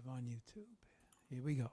live on YouTube. Here we go.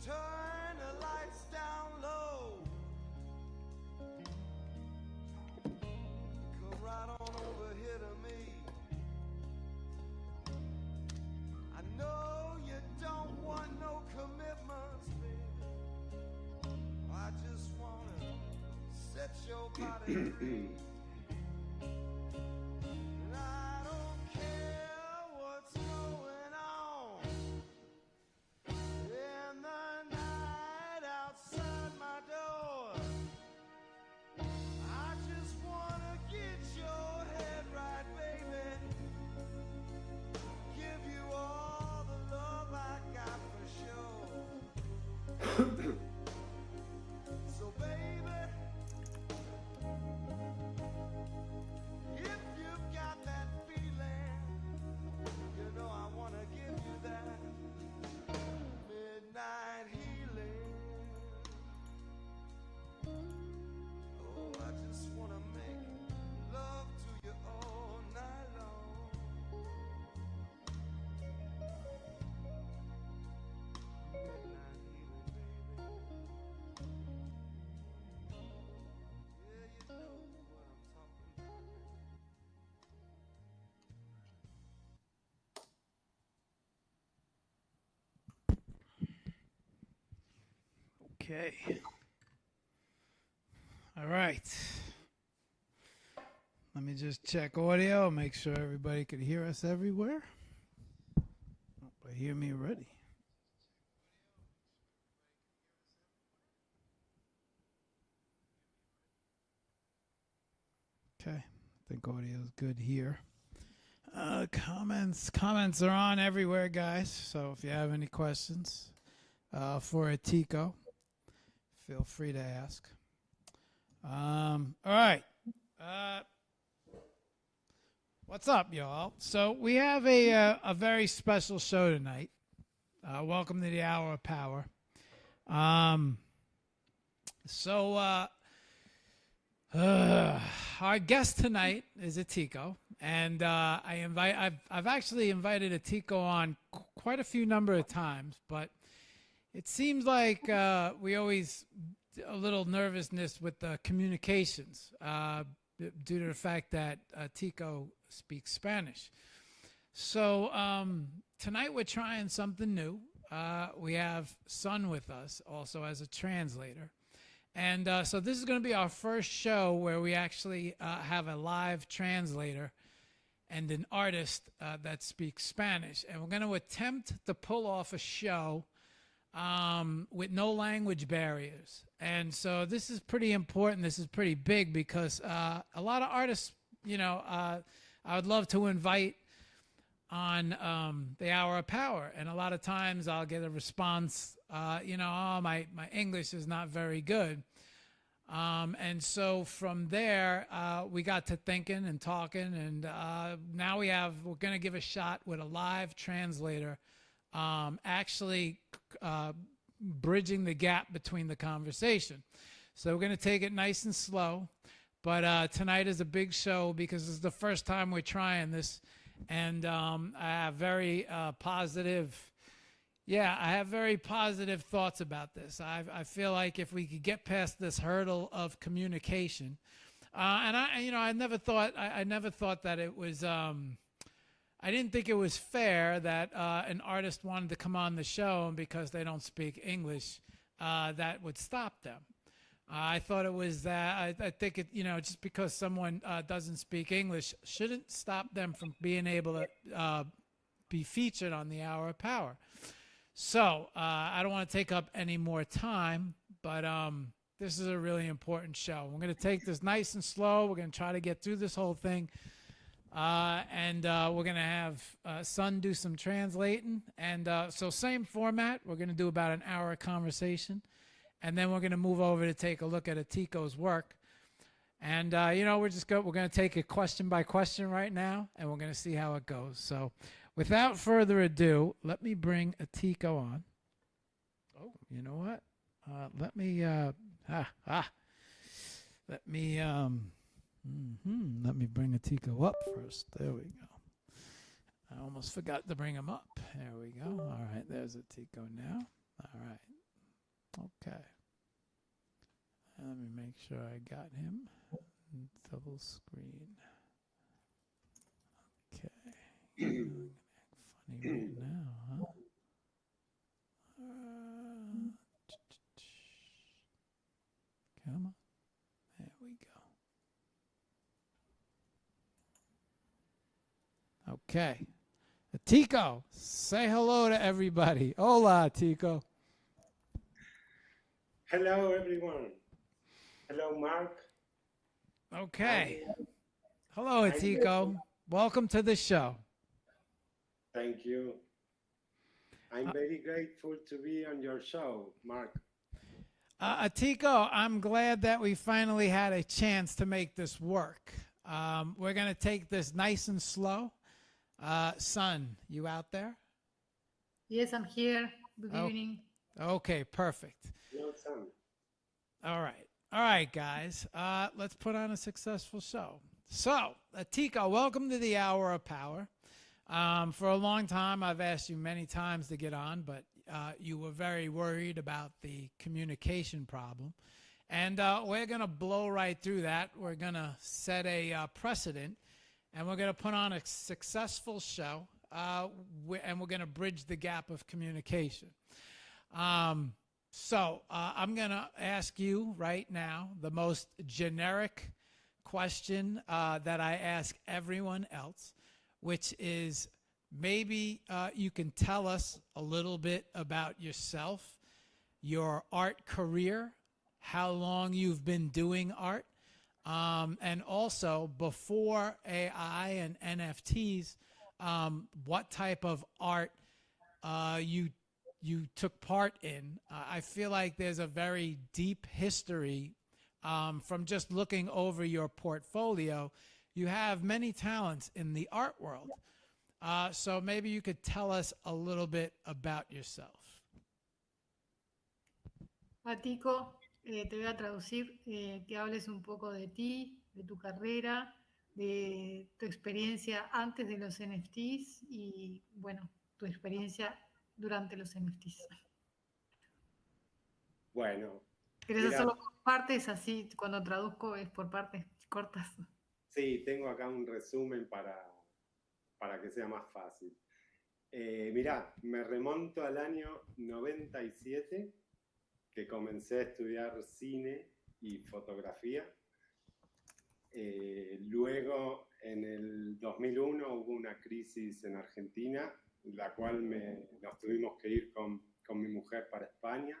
Turn the lights down low. Come right on over here to me. I know you don't want no commitments, baby. I just wanna set your body free. And I don't care what's going on in the night outside my door. I just wanna get your head right, baby. Give you all the love I got for sure. So baby, if you've got that feeling, you know I wanna give you that midnight healing. Oh, I just wanna make love to you all night long. Midnight healing, baby. Yeah, you know what I'm talking about. Okay. All right. Let me just check audio, make sure everybody can hear us everywhere. Oh, but hear me already. Okay. I think audio is good here. Comments are on everywhere, guys. So if you have any questions for Atiko, feel free to ask. All right. What's up, y'all? So we have a very special show tonight. Welcome to the Hour of Power. Our guest tonight is Atiko, and I've actually invited Atiko on quite a few number of times, but it seems like we always a little nervousness with the communications due to the fact that Atiko speaks Spanish. So tonight we're trying something new. We have Sun with us also as a translator. And so this is going to be our first show where we actually have a live translator and an artist that speaks Spanish. And we're going to attempt to pull off a show with no language barriers. And so this is pretty important. This is pretty big because a lot of artists I would love to invite on the Hour of Power, and a lot of times I'll get a response, oh, my English is not very good. And so from there, we got to thinking and talking, and now we're going to give a shot with a live translator, actually bridging the gap between the conversation. So we're going to take it nice and slow, but tonight is a big show because it's the first time we're trying this, and I have very positive thoughts about this. I feel like if we could get past this hurdle of communication, and I never thought that it was. I didn't think it was fair that an artist wanted to come on the show, and because they don't speak English, that would stop them. I thought it was that. I think it, just because someone doesn't speak English shouldn't stop them from being able to be featured on the Hour of Power. So I don't want to take up any more time, but this is a really important show. We're going to take this nice and slow. We're going to try to get through this whole thing. And we're going to have Sun do some translating. And so same format. We're going to do about an hour of conversation. And then we're going to move over to take a look at Atiko's work. And, we're going to take it question by question right now, and we're going to see how it goes. So without further ado, let me bring Atiko on. Oh, you know what? Let me bring Atiko up first. There we go. I almost forgot to bring him up. There we go. All right, there's Atiko now. All right. Okay. Let me make sure I got him. Double screen. Okay. Funny right now, huh? Come on. There we go. Okay. Atiko, say hello to everybody. Hola, Atiko. Hello, everyone. Hello, Mark. Okay. Hello, Atiko. Welcome to the show. Thank you. I'm very grateful to be on your show, Mark. Atiko, I'm glad that we finally had a chance to make this work. We're going to take this nice and slow. Sun, you out there? Yes, I'm here. Good evening. Okay, perfect. No, Sun. All right, guys. Let's put on a successful show. So, Atiko, welcome to the Hour of Power. For a long time, I've asked you many times to get on, but you were very worried about the communication problem. And we're going to blow right through that. We're going to set a precedent, and we're going to put on a successful show, and we're going to bridge the gap of communication. So I'm going to ask you right now the most generic question that I ask everyone else, which is maybe you can tell us a little bit about yourself, your art career, how long you've been doing art, and also before AI and NFTs, what type of art you took part in. I feel like there's a very deep history from just looking over your portfolio. You have many talents in the art world. So maybe you could tell us a little bit about yourself. Atiko, te voy a traducir, que hables un poco de ti, de tu carrera, de tu experiencia antes de los NFTs y, bueno, tu experiencia durante los NFTs. Bueno. ¿Querés hacerlo por partes? Así, cuando traduzco es por partes cortas. Sí, tengo acá un resumen para que sea más fácil. Mirá, me remonto al año 97, que comencé a estudiar cine y fotografía. Luego, en el 2001, hubo una crisis en Argentina, la cual nos tuvimos que ir con mi mujer para España.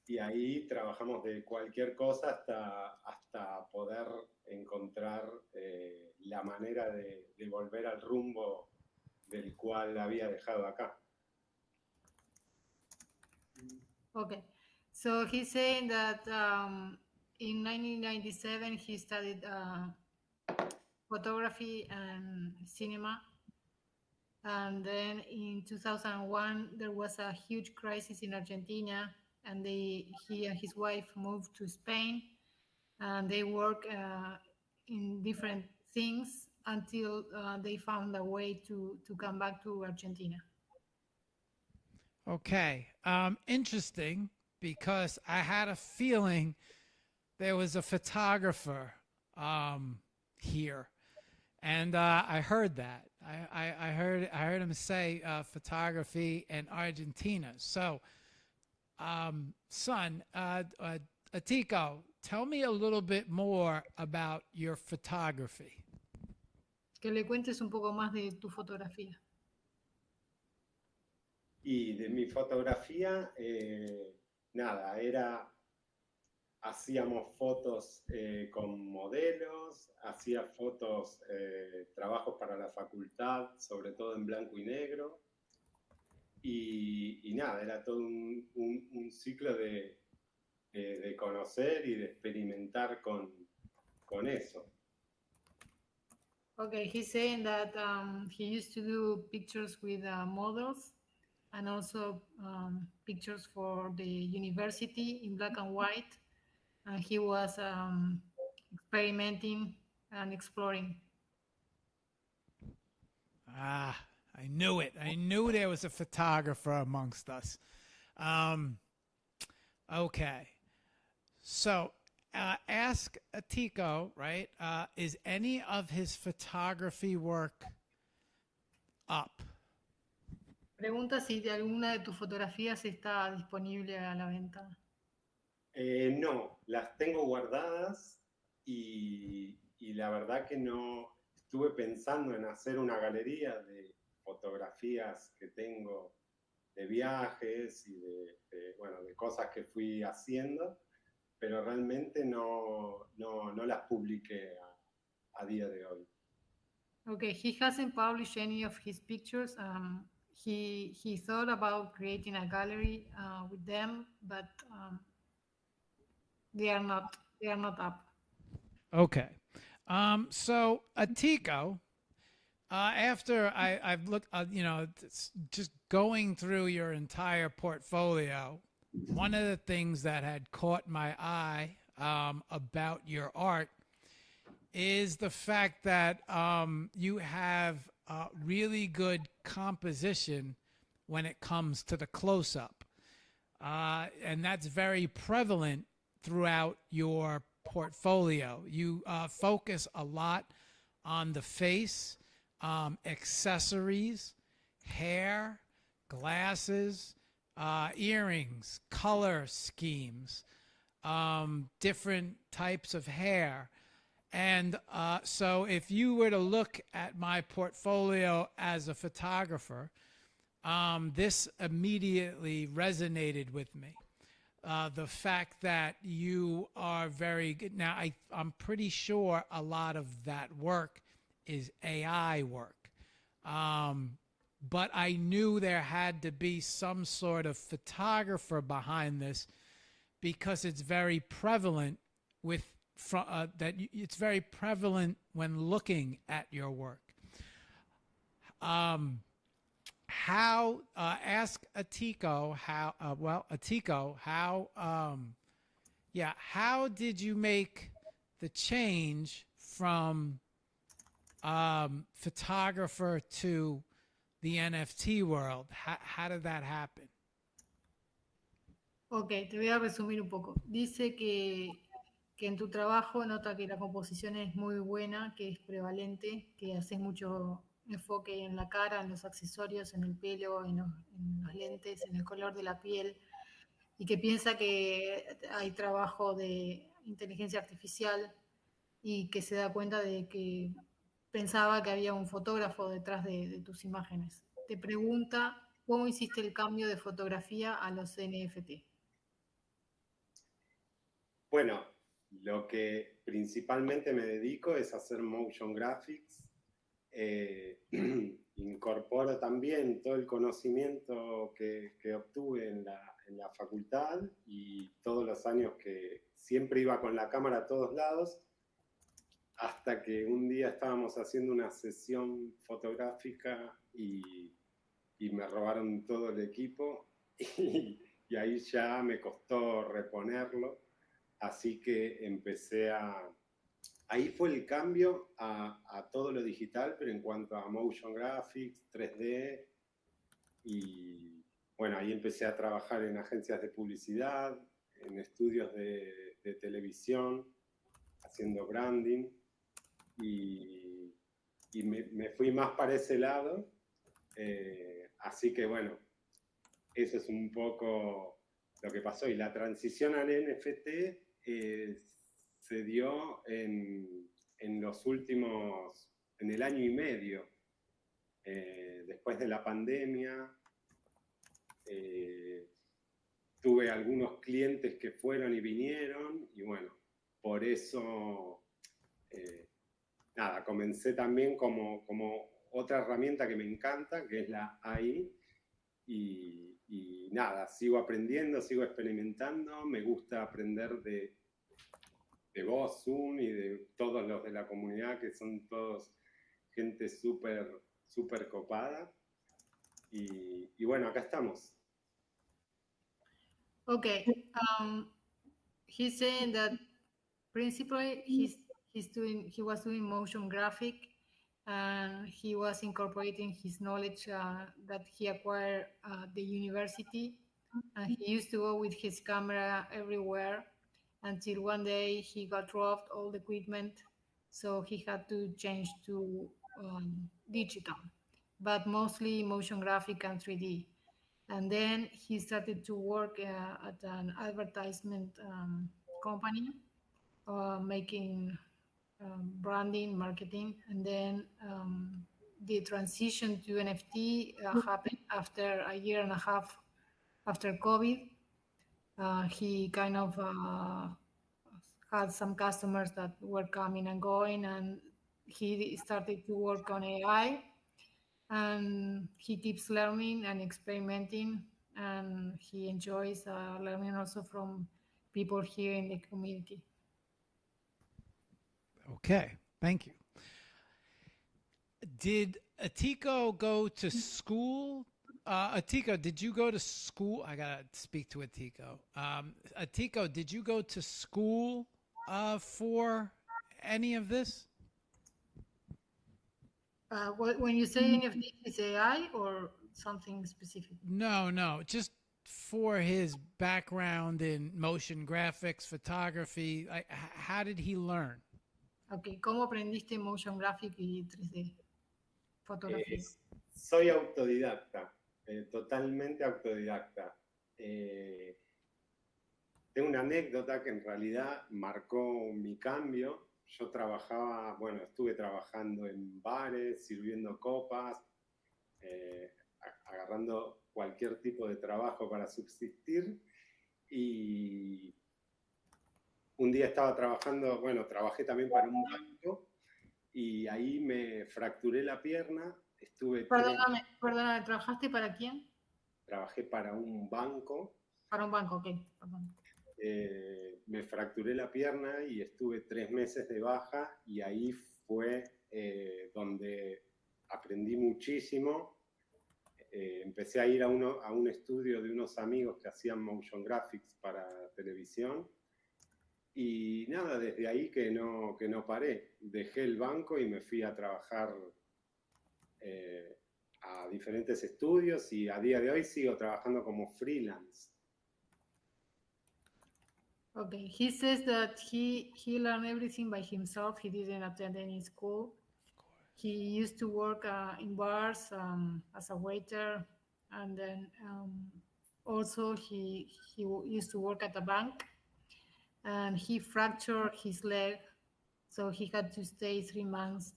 y ahí trabajamos de cualquier cosa hasta poder encontrar la manera de volver al rumbo del cual había dejado acá. Okay, so he's saying that in 1997 he studied photography and cinema, and then in 2001 there was a huge crisis in Argentina, and he and his wife moved to Spain, and they work in different things until they found a way to come back to Argentina. Okay. Interesting, because I had a feeling there was a photographer here, and I heard that. I heard him say photography in Argentina. So, son, Atiko, tell me a little bit more about your photography. Que le cuentes un poco más de tu fotografía. Y de mi fotografía, nada, hacíamos fotos con modelos, hacía fotos, trabajos para la facultad, sobre todo en blanco y negro, y nada, era todo un ciclo de conocer y de experimentar con eso. Okay, he's saying that he used to do pictures with models and also pictures for the university in black and white. And he was experimenting and exploring. Ah, I knew it. I knew there was a photographer amongst us. Okay. So, ask Atiko, right? Is any of his photography work up? Pregunta si de alguna de tus fotografías está disponible a la venta. No, las tengo guardadas y la verdad que no estuve pensando en hacer una galería de fotografías que tengo de viajes y de cosas que fui haciendo, pero realmente no las publiqué a día de hoy. Okay, he hasn't published any of his pictures. He thought about creating a gallery with them, but they are not up. Okay. So Atiko, after I've looked, just going through your entire portfolio, one of the things that had caught my eye about your art is the fact that you have really good composition when it comes to the close-up. And that's very prevalent throughout your portfolio. You focus a lot on the face, accessories, hair, glasses, earrings, color schemes, different types of hair. And so if you were to look at my portfolio as a photographer, this immediately resonated with me. The fact that you are very good. Now, I'm pretty sure a lot of that work is AI work. But I knew there had to be some sort of photographer behind this, because it's very prevalent it's very prevalent when looking at your work. Ask Atiko how did you make the change from photographer to the NFT world? How did that happen? Ok, te voy a resumir un poco. Dice que en tu trabajo nota que la composición es muy buena, que es prevalente, que haces mucho enfoque en la cara, en los accesorios, en el pelo, en los lentes, en el color de la piel, y que piensa que hay trabajo de inteligencia artificial y que se da cuenta de que pensaba que había un fotógrafo detrás de tus imágenes. Te pregunta cómo hiciste el cambio de fotografía a los NFT. Bueno, lo que principalmente me dedico es hacer motion graphics. Incorporo también todo el conocimiento que obtuve en la facultad y todos los años que siempre iba con la cámara a todos lados, hasta que un día estábamos haciendo una sesión fotográfica y me robaron todo el equipo y ahí ya me costó reponerlo, así que ahí fue el cambio a todo lo digital, pero en cuanto a motion graphics, 3D, y bueno, ahí empecé a trabajar en agencias de publicidad, en estudios de televisión, haciendo branding, y me fui más para ese lado, así que bueno, eso es un poco lo que pasó. Y la transición al NFT se dio en el año y medio, después de la pandemia. Tuve algunos clientes que fueron y vinieron, y bueno, por eso, nada, comencé también como otra herramienta que me encanta, que es la AI, y nada, sigo aprendiendo, sigo experimentando, me gusta aprender de vos, Zoom, y de todos los de la comunidad, que son todos gente súper, súper copada, y bueno, acá estamos. Okay, he's saying that principally he was doing motion graphic, and he was incorporating his knowledge that he acquired at the university, and he used to go with his camera everywhere until one day he got robbed all the equipment, so he had to change to digital, but mostly motion graphic and 3D. And then he started to work at an advertisement company, making branding, marketing, and then the transition to NFT happened after a year and a half after COVID. He kind of had some customers that were coming and going, and he started to work on AI, and he keeps learning and experimenting, and he enjoys learning also from people here in the community. Okay, thank you. Did Atiko go to school? Atiko, did you go to school? I gotta speak to Atiko. Atiko, did you go to school for any of this? When you say NFT, is AI or something specific? No, just for his background in motion graphics, photography. How did he learn? Okay, ¿cómo aprendiste motion graphic y 3D? Fotografía. Soy autodidacta, totalmente autodidacta. Tengo una anécdota que en realidad marcó mi cambio. Yo estuve trabajando en bares, sirviendo copas, agarrando cualquier tipo de trabajo para subsistir, y un día estaba trabajé también para un banco, y ahí me fracturé la pierna. Perdóname, ¿trabajaste para quién? Trabajé para un banco. Para un banco, ok, perdón. Me fracturé la pierna y estuve 3 meses de baja, y ahí fue donde aprendí muchísimo. Empecé a ir a un estudio de unos amigos que hacían motion graphics para televisión, y nada, desde ahí que no paré. Dejé el banco y me fui a trabajar a diferentes estudios, y a día de hoy sigo trabajando como freelance. Okay, he says that he learned everything by himself. He didn't attend any school. He used to work in bars as a waiter, and then also he used to work at a bank, and he fractured his leg, so he had to stay 3 months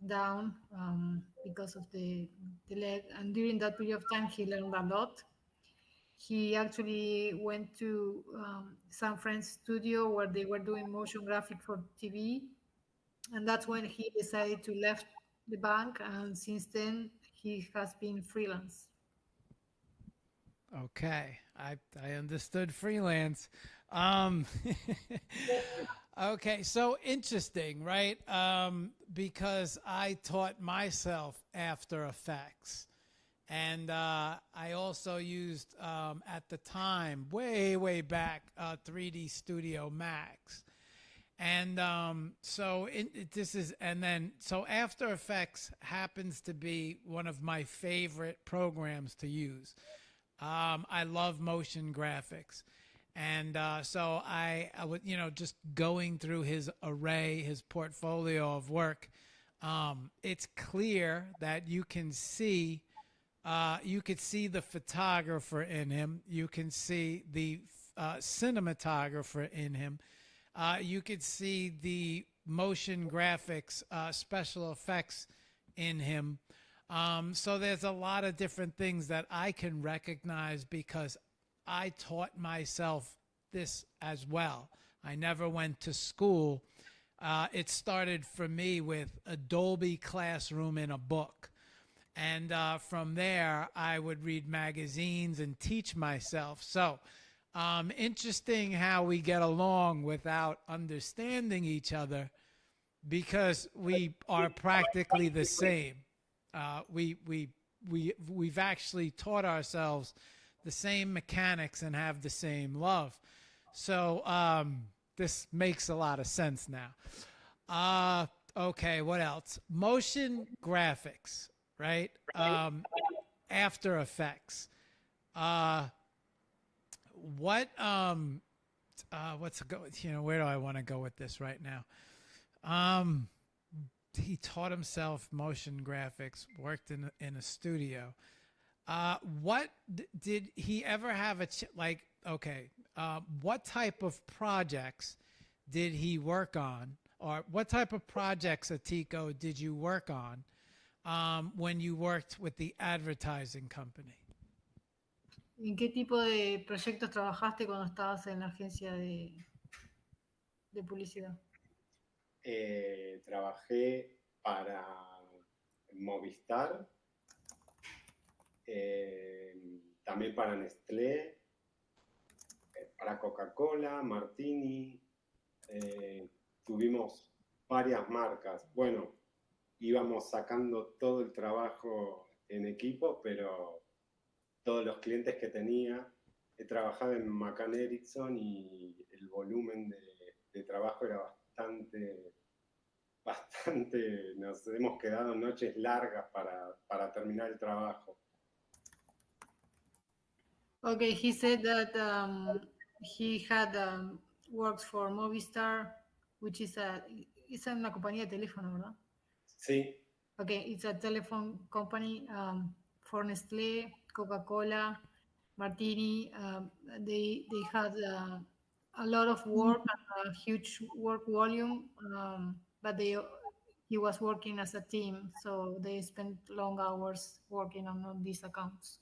down because of the leg. And during that period of time, he learned a lot. he actually went to some friend's studio where they were doing motion graphic for TV, and that's when he decided to left the bank. And since then, he has been freelance. Okay, I understood freelance. Um, okay, so interesting, right? Because I taught myself After Effects, and I also used at the time, way back, 3D Studio Max. And this is, and then so After Effects happens to be one of my favorite programs to use. I love motion graphics. And so I would, just going through his array, his portfolio of work, it's clear that you could see the photographer in him. You can see the cinematographer in him. You could see the motion graphics, special effects in him. So there's a lot of different things that I can recognize because I taught myself this as well. I never went to school. It started for me with Adobe Classroom in a book. And from there, I would read magazines and teach myself. So interesting how we get along without understanding each other because we are practically the same. We've actually taught ourselves the same mechanics and have the same love. So this makes a lot of sense now. Okay, what else? Motion graphics, right? After Effects. What's where do I want to go with this right now? He taught himself motion graphics, worked in a studio. Did he ever have what type of projects did he work on, or what type of projects, Atiko, did you work on when you worked with the advertising company? ¿En qué tipo de proyectos trabajaste cuando estabas en la agencia de publicidad? Trabajé para Movistar, también para Nestlé, para Coca-Cola, Martini. Tuvimos varias marcas. Bueno, íbamos sacando todo el trabajo en equipo, pero todos los clientes que tenía, he trabajado en McCann Erickson y el volumen de trabajo era bastante, nos hemos quedado noches largas para terminar el trabajo. Okay, he said that he had worked for Movistar, which is una compañía de teléfono, ¿verdad? Sí. Okay, it's a telephone company for Nestlé, Coca-Cola, Martini. They had a lot of work and a huge work volume, but he was working as a team, so they spent long hours working on these accounts.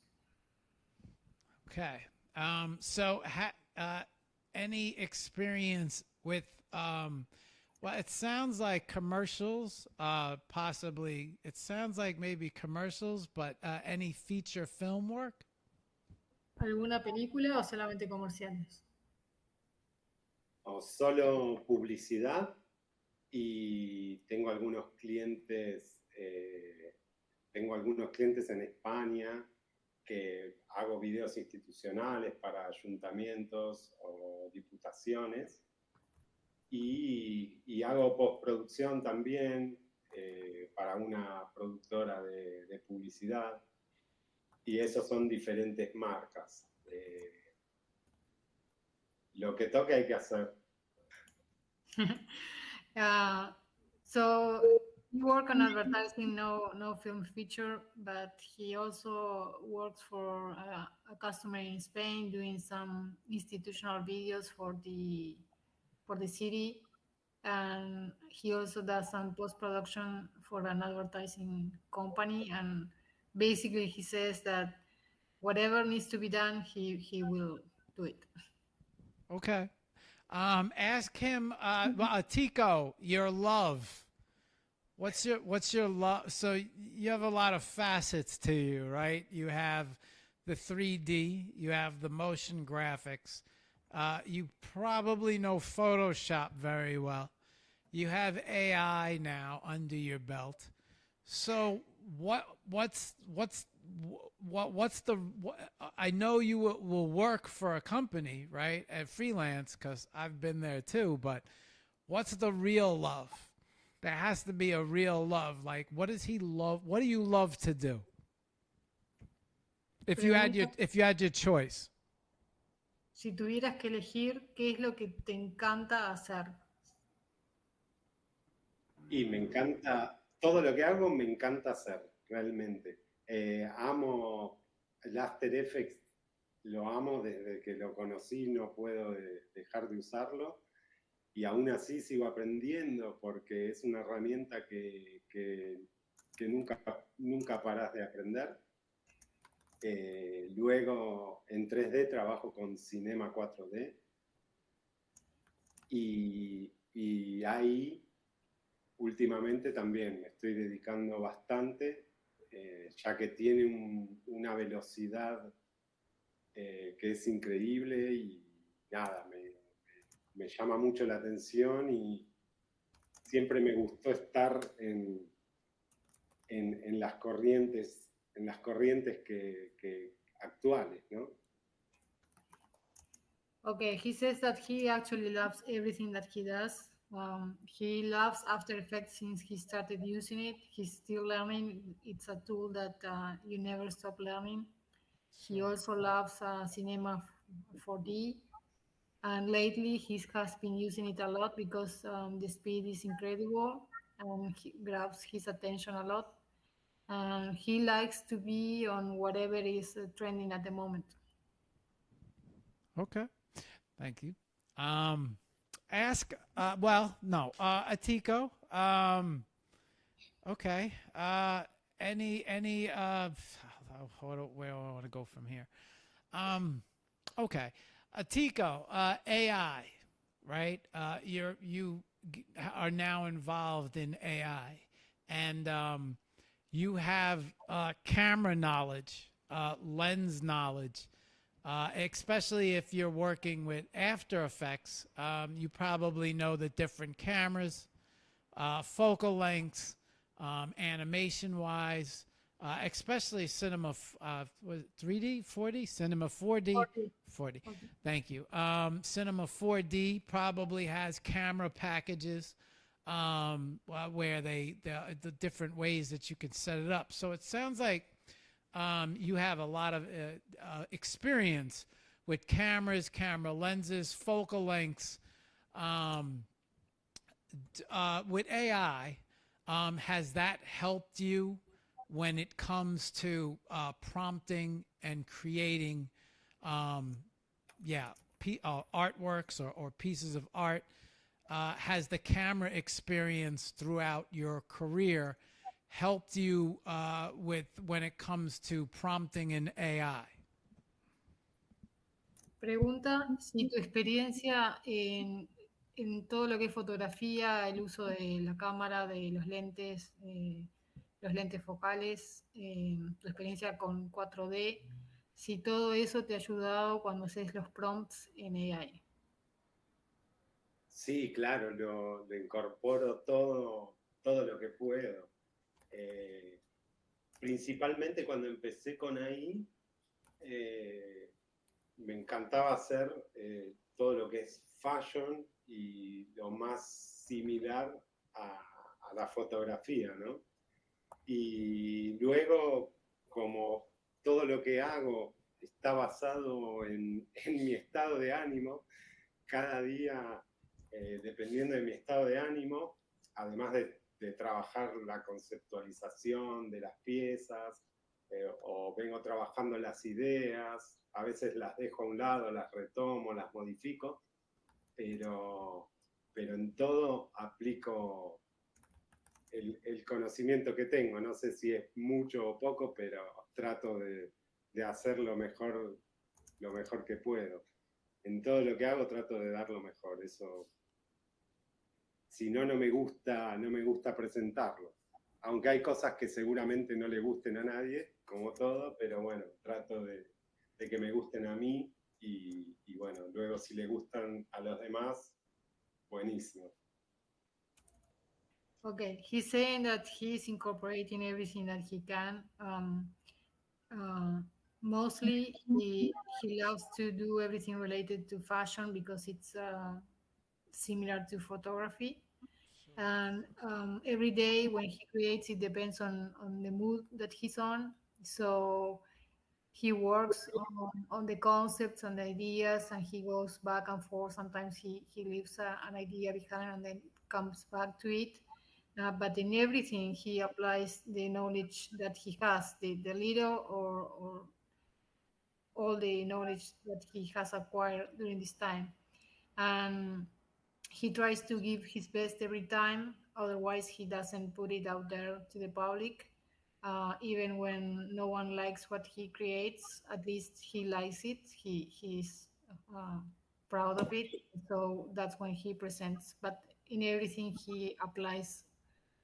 Okay. So any experience with well, it sounds like commercials, possibly. It sounds like maybe commercials, but any feature film work? ¿Alguna película o solamente comerciales? O solo publicidad, y tengo algunos clientes en España que hago videos institucionales para ayuntamientos o diputaciones. Y hago postproducción también para una productora de publicidad, y esos son diferentes marcas. Lo que toque hay que hacer. So you work on advertising, no film feature, but he also works for a customer in Spain doing some institutional videos for the city, and he also does some post-production for an advertising company. And basically he says that whatever needs to be done, he will do it. Okay. Ask him, Atiko, your love. What's your love? So you have a lot of facets to you, right? You have the 3D, you have the motion graphics. You probably know Photoshop very well. You have AI now under your belt. So what's the I know you will work for a company, right? At freelance, because I've been there too, but what's the real love? There has to be a real love. Like, what does he love? What do you love to do? If you had your choice. Si tuvieras que elegir, ¿qué es lo que te encanta hacer? Y me encanta, todo lo que hago me encanta hacer, realmente. Amo el After Effects, lo amo desde que lo conocí, no puedo dejar de usarlo. Y aún así sigo aprendiendo porque es una herramienta que nunca parás de aprender. Luego en 3D trabajo con Cinema 4D y ahí últimamente también me estoy dedicando bastante, ya que tiene una velocidad que es increíble y nada, me llama mucho la atención y siempre me gustó estar en las corrientes que actuales, ¿no? Okay, he says that he actually loves everything that he does. He loves After Effects since he started using it. He's still learning. It's a tool that you never stop learning. He also loves Cinema 4D. And lately he has been using it a lot because the speed is incredible and he grabs his attention a lot. And he likes to be on whatever is trending at the moment. Okay. Thank you. Atiko. Okay. Where do I want to go from here? Okay. Atiko, AI, right? You are now involved in AI, and you have camera knowledge, lens knowledge. Especially if you're working with After Effects, you probably know the different cameras, focal lengths, animation-wise, especially Cinema 3D, 4D, Cinema 4D, 4D. Thank you. Cinema 4D probably has camera packages where the different ways that you can set it up. So it sounds like you have a lot of experience with cameras, camera lenses, focal lengths. With AI, has that helped you when it comes to prompting and creating artworks or pieces of art? Has the camera experience throughout your career helped you when it comes to prompting in AI? Pregunta si tu experiencia en todo lo que es fotografía, el uso de la cámara, de los lentes focales, tu experiencia con 4D, si todo eso te ha ayudado cuando haces los prompts en AI. Sí, claro, lo incorporo todo lo que puedo. Principalmente cuando empecé con AI, me encantaba hacer todo lo que es fashion y lo más similar a la fotografía, ¿no? Y luego, como todo lo que hago está basado en mi estado de ánimo, cada día, dependiendo de mi estado de ánimo, además de trabajar la conceptualización de las piezas, o vengo trabajando las ideas, a veces las dejo a un lado, las retomo, las modifico, pero en todo aplico el conocimiento que tengo. No sé si es mucho o poco, pero trato de de hacer lo mejor que puedo. En todo lo que hago trato de dar lo mejor. Eso, si no, no me gusta presentarlo. Aunque hay cosas que seguramente no le gusten a nadie, como todo, pero bueno, trato de que me gusten a mí y bueno, luego si le gustan a los demás, buenísimo. Okay, he's saying that he's incorporating everything that he can. Mostly, he loves to do everything related to fashion because it's similar to photography. And every day when he creates, it depends on the mood that he's on. So he works on the concepts and the ideas, and he goes back and forth. Sometimes he leaves an idea behind and then comes back to it. But in everything, he applies the knowledge that he has, the little or all the knowledge that he has acquired during this time. And he tries to give his best every time. Otherwise, he doesn't put it out there to the public. Even when no one likes what he creates, at least he likes it. He's uh, proud of it. So that's when he presents. But in everything, he applies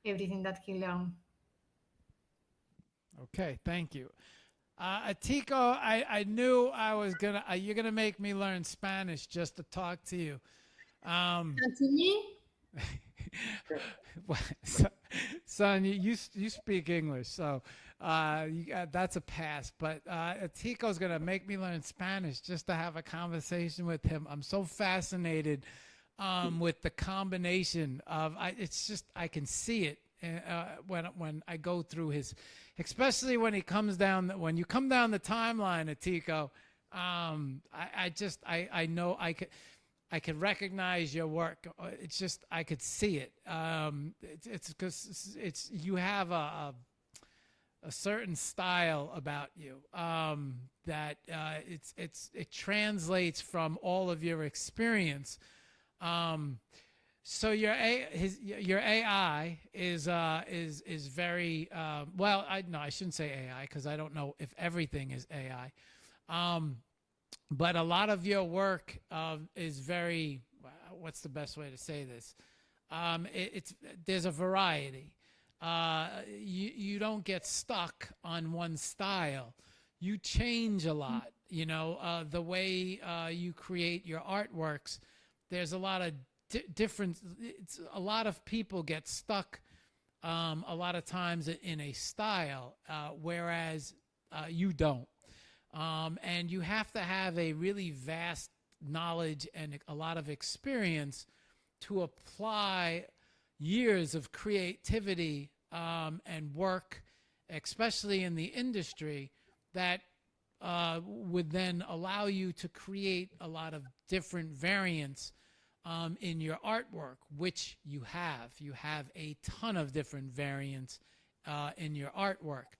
everything that he learned. Okay, thank you. Atiko, I knew I was gonna. You're gonna make me learn Spanish just to talk to you. And to me, Son, you speak English, so that's a pass. But Atiko's gonna make me learn Spanish just to have a conversation with him. I'm so fascinated with the combination of. It's just I can see it when I go through his, especially when he comes down. When you come down the timeline, Atiko, I know I could recognize your work. It's just I could see it. It's because it's you have a certain style about you that it translates from all of your experience. So your AI is very well. I shouldn't say AI because I don't know if everything is AI. But a lot of your work is very. What's the best way to say this? There's a variety. You don't get stuck on one style. You change a lot. You know the way you create your artworks. There's a lot of different. A lot of people get stuck a lot of times in a style, whereas you don't. And you have to have a really vast knowledge and a lot of experience to apply years of creativity and work, especially in the industry, that would then allow you to create a lot of different variants in your artwork, which you have. You have a ton of different variants in your artwork.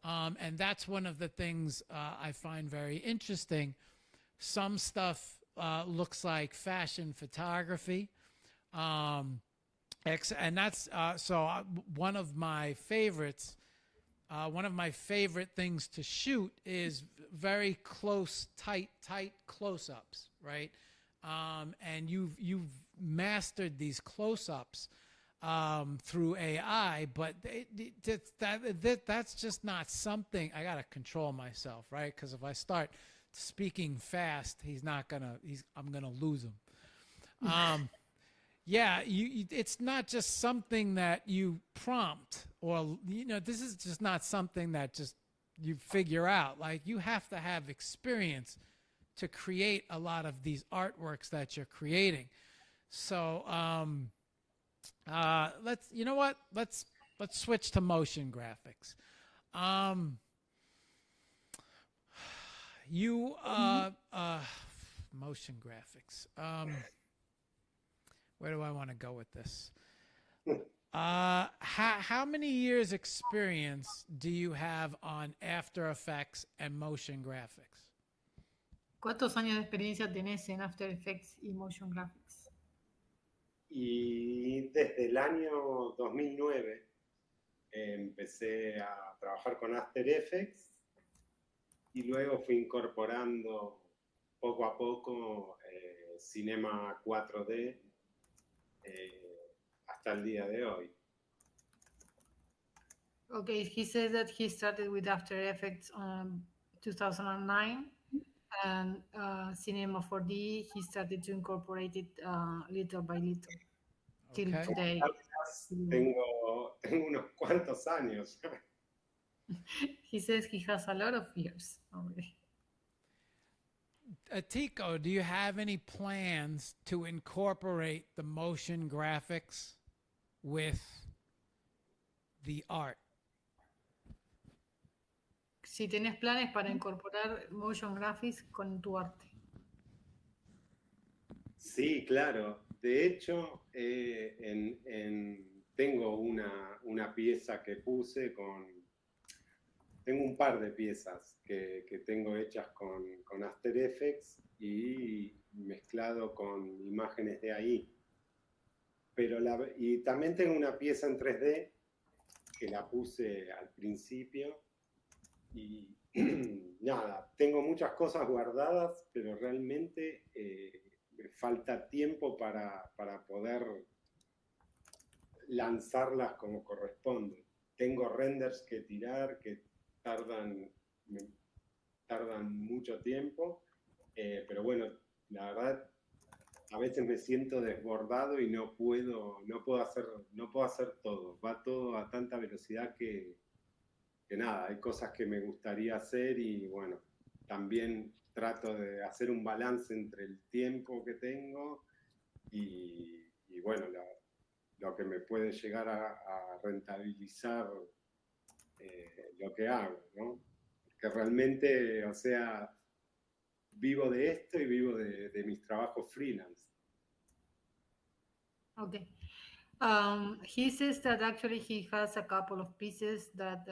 And that's one of the things I find very interesting. Some stuff looks like fashion photography. And that's one of my favorites. One of my favorite things to shoot is very close, tight close-ups, right? And you've mastered these close-ups through AI, but that's just not something. I gotta control myself, right? Because if I start speaking fast, I'm gonna lose him. Yeah, it's not just something that you prompt, or this is just not something that just you figure out. Like you have to have experience to create a lot of these artworks that you're creating. So let's switch to motion graphics. Motion graphics. Where do I want to go with this? How many years experience do you have on After Effects and motion graphics? ¿cuántos años de experiencia tenés en After Effects y Motion Graphics? Y desde el año 2009 empecé a trabajar con After Effects y luego fui incorporando poco a poco cinema 4D hasta el día de hoy. Okay, he says that he started with After Effects 2009, and Cinema 4D, he started to incorporate it little by little till Okay. today. Tengo unos cuantos años. He says he has a lot of years already. Atiko, do you have any plans to incorporate the motion graphics with the art? Si tenés planes para incorporar motion graphics con tu arte. Sí, claro. De hecho, tengo una pieza que puse tengo un par de piezas que tengo hechas con After Effects y mezclado con imágenes de ahí. Y también tengo una pieza en 3D que la puse al principio y nada, tengo muchas cosas guardadas, pero realmente me falta tiempo para poder lanzarlas como corresponde. Tengo renders que tirar que tardan mucho tiempo, pero bueno, la verdad, a veces me siento desbordado y no puedo hacer todo. Va todo a tanta velocidad que nada, hay cosas que me gustaría hacer y bueno, también trato de hacer un balance entre el tiempo que tengo y bueno, lo que me puede llegar a rentabilizar lo que hago, ¿no? Que realmente, o sea, vivo de esto y vivo de mis trabajos freelance. Okay. He says that actually he has a couple of pieces that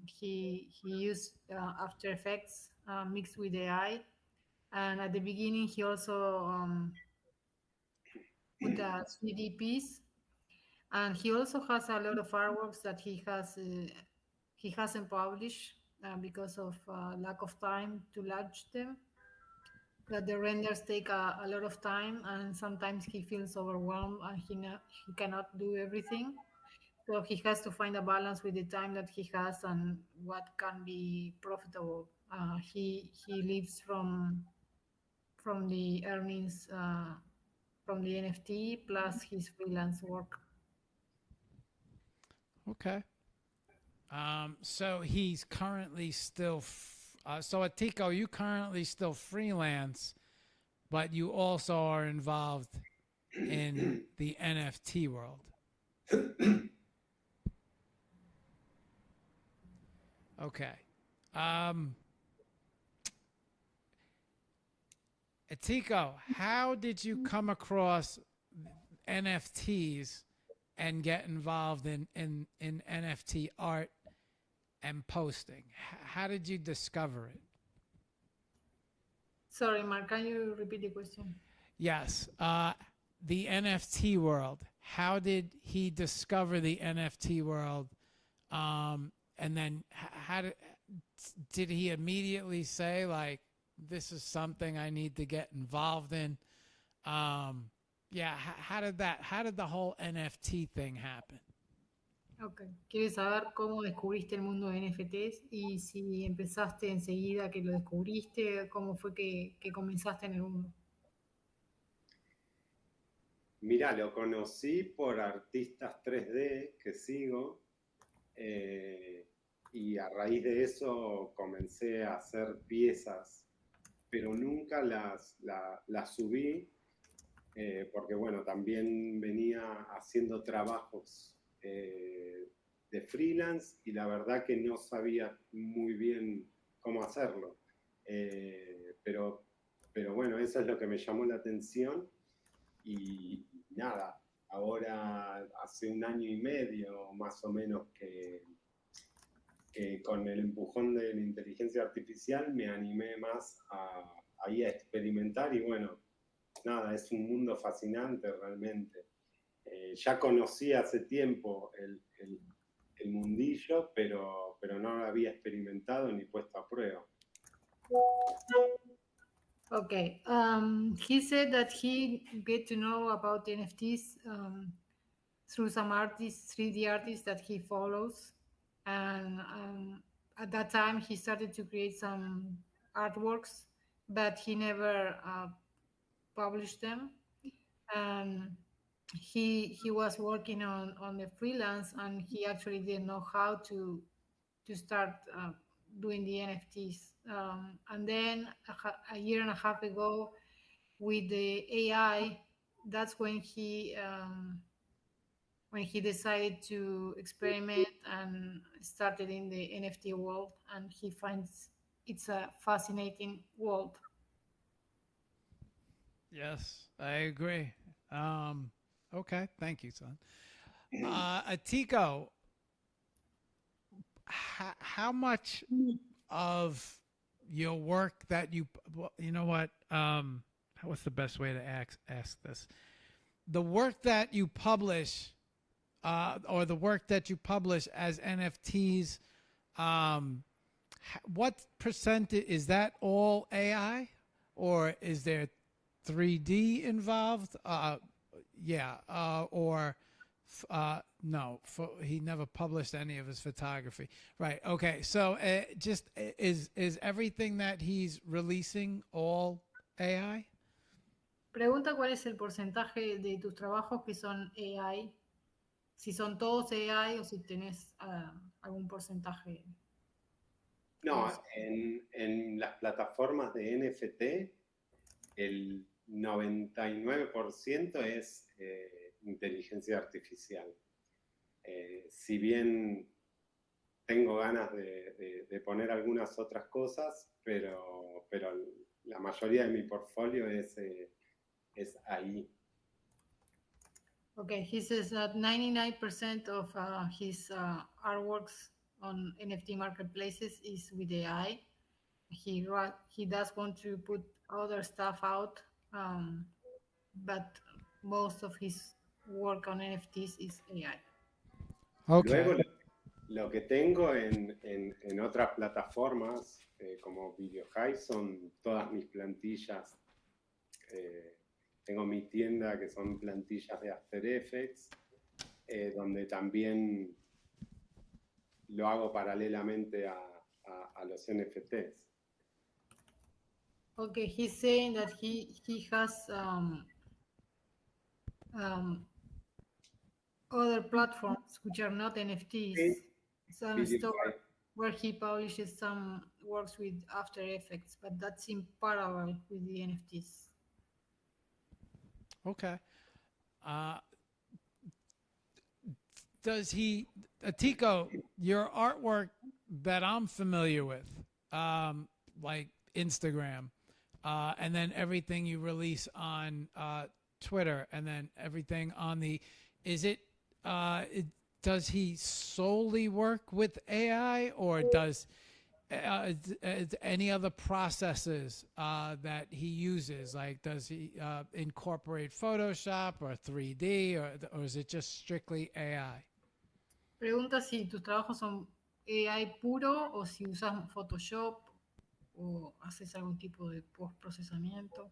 he used After Effects mixed with AI, and at the beginning he also put a 3D piece, and he also has a lot of artworks that he hasn't published because of lack of time to launch them. That the renders take a lot of time, and sometimes he feels overwhelmed and he cannot do everything. So he has to find a balance with the time that he has and what can be profitable. He lives from the earnings from the NFT plus his freelance work. Okay. So he's currently still. So Atiko, you currently still freelance, but you also are involved in the NFT world. Okay. Atiko, how did you come across NFTs and get involved in NFT art and posting? How did you discover it? Sorry, Mark, can you repeat the question? Yes. The NFT world. How did he discover the NFT world? And then how did he immediately say, like, this is something I need to get involved in? Yeah, how did the whole NFT thing happen? Ok, ¿quieres saber cómo descubriste el mundo de NFTs y si empezaste enseguida que lo descubriste, cómo fue que comenzaste en el mundo? Mira, lo conocí por artistas 3D que sigo y a raíz de eso comencé a hacer piezas, pero nunca las subí porque bueno, también venía haciendo trabajos de freelance y la verdad que no sabía muy bien cómo hacerlo. Pero bueno, eso es lo que me llamó la atención y nada, ahora hace 1 año y medio más o menos que con el empujón de la inteligencia artificial me animé más a experimentar y bueno, nada, es un mundo fascinante realmente. Ya conocí hace tiempo el mundillo, pero no lo había experimentado ni puesto a prueba. Okay. He said that he get to know about NFTs through some artists, 3D artists that he follows, and at that time he started to create some artworks, but he never published them. And he was working on the freelance, and he actually didn't know how to start doing the NFTs. And then a year and a half ago, with the AI, that's when he decided to experiment and started in the NFT world, and he finds it's a fascinating world. Yes, I agree. Okay, thank you, son. Atiko, how much of your work that you, well, you know what? What's the best way to ask this? The work that you publish, or the work that you publish as NFTs, what percentage is that all AI, or is there 3D involved? Yeah, or no, he never published any of his photography. Right. Okay. So just is everything that he's releasing all AI? Pregunta cuál es el porcentaje de tus trabajos que son AI, si son todos AI o si tenés algún porcentaje. No, en las plataformas de NFT, el 99% es inteligencia artificial. Si bien tengo ganas de poner algunas otras cosas, pero la mayoría de mi portfolio es ahí. Okay, he says that 99% of his artworks on NFT marketplaces is with AI. He does want to put other stuff out, but most of his work on NFTs is AI. Okay. Luego lo que tengo en otras plataformas como VideoHive son todas mis plantillas. Tengo mi tienda que son plantillas de After Effects, donde también lo hago paralelamente a los NFTs. Okay, he's saying that he has other platforms which are not NFTs, Sí, some VideoHive. store where he publishes some works with After Effects, but that's in parallel with the NFTs. Okay. Does he, Atiko, your artwork that I'm familiar with, like Instagram, and then everything you release on Twitter, and then everything on the, does he solely work with AI, or does any other processes that he uses? Like, does he incorporate Photoshop or 3D, or is it just strictly AI? Pregunta si tus trabajos son AI puro o si usas Photoshop o haces algún tipo de postprocesamiento.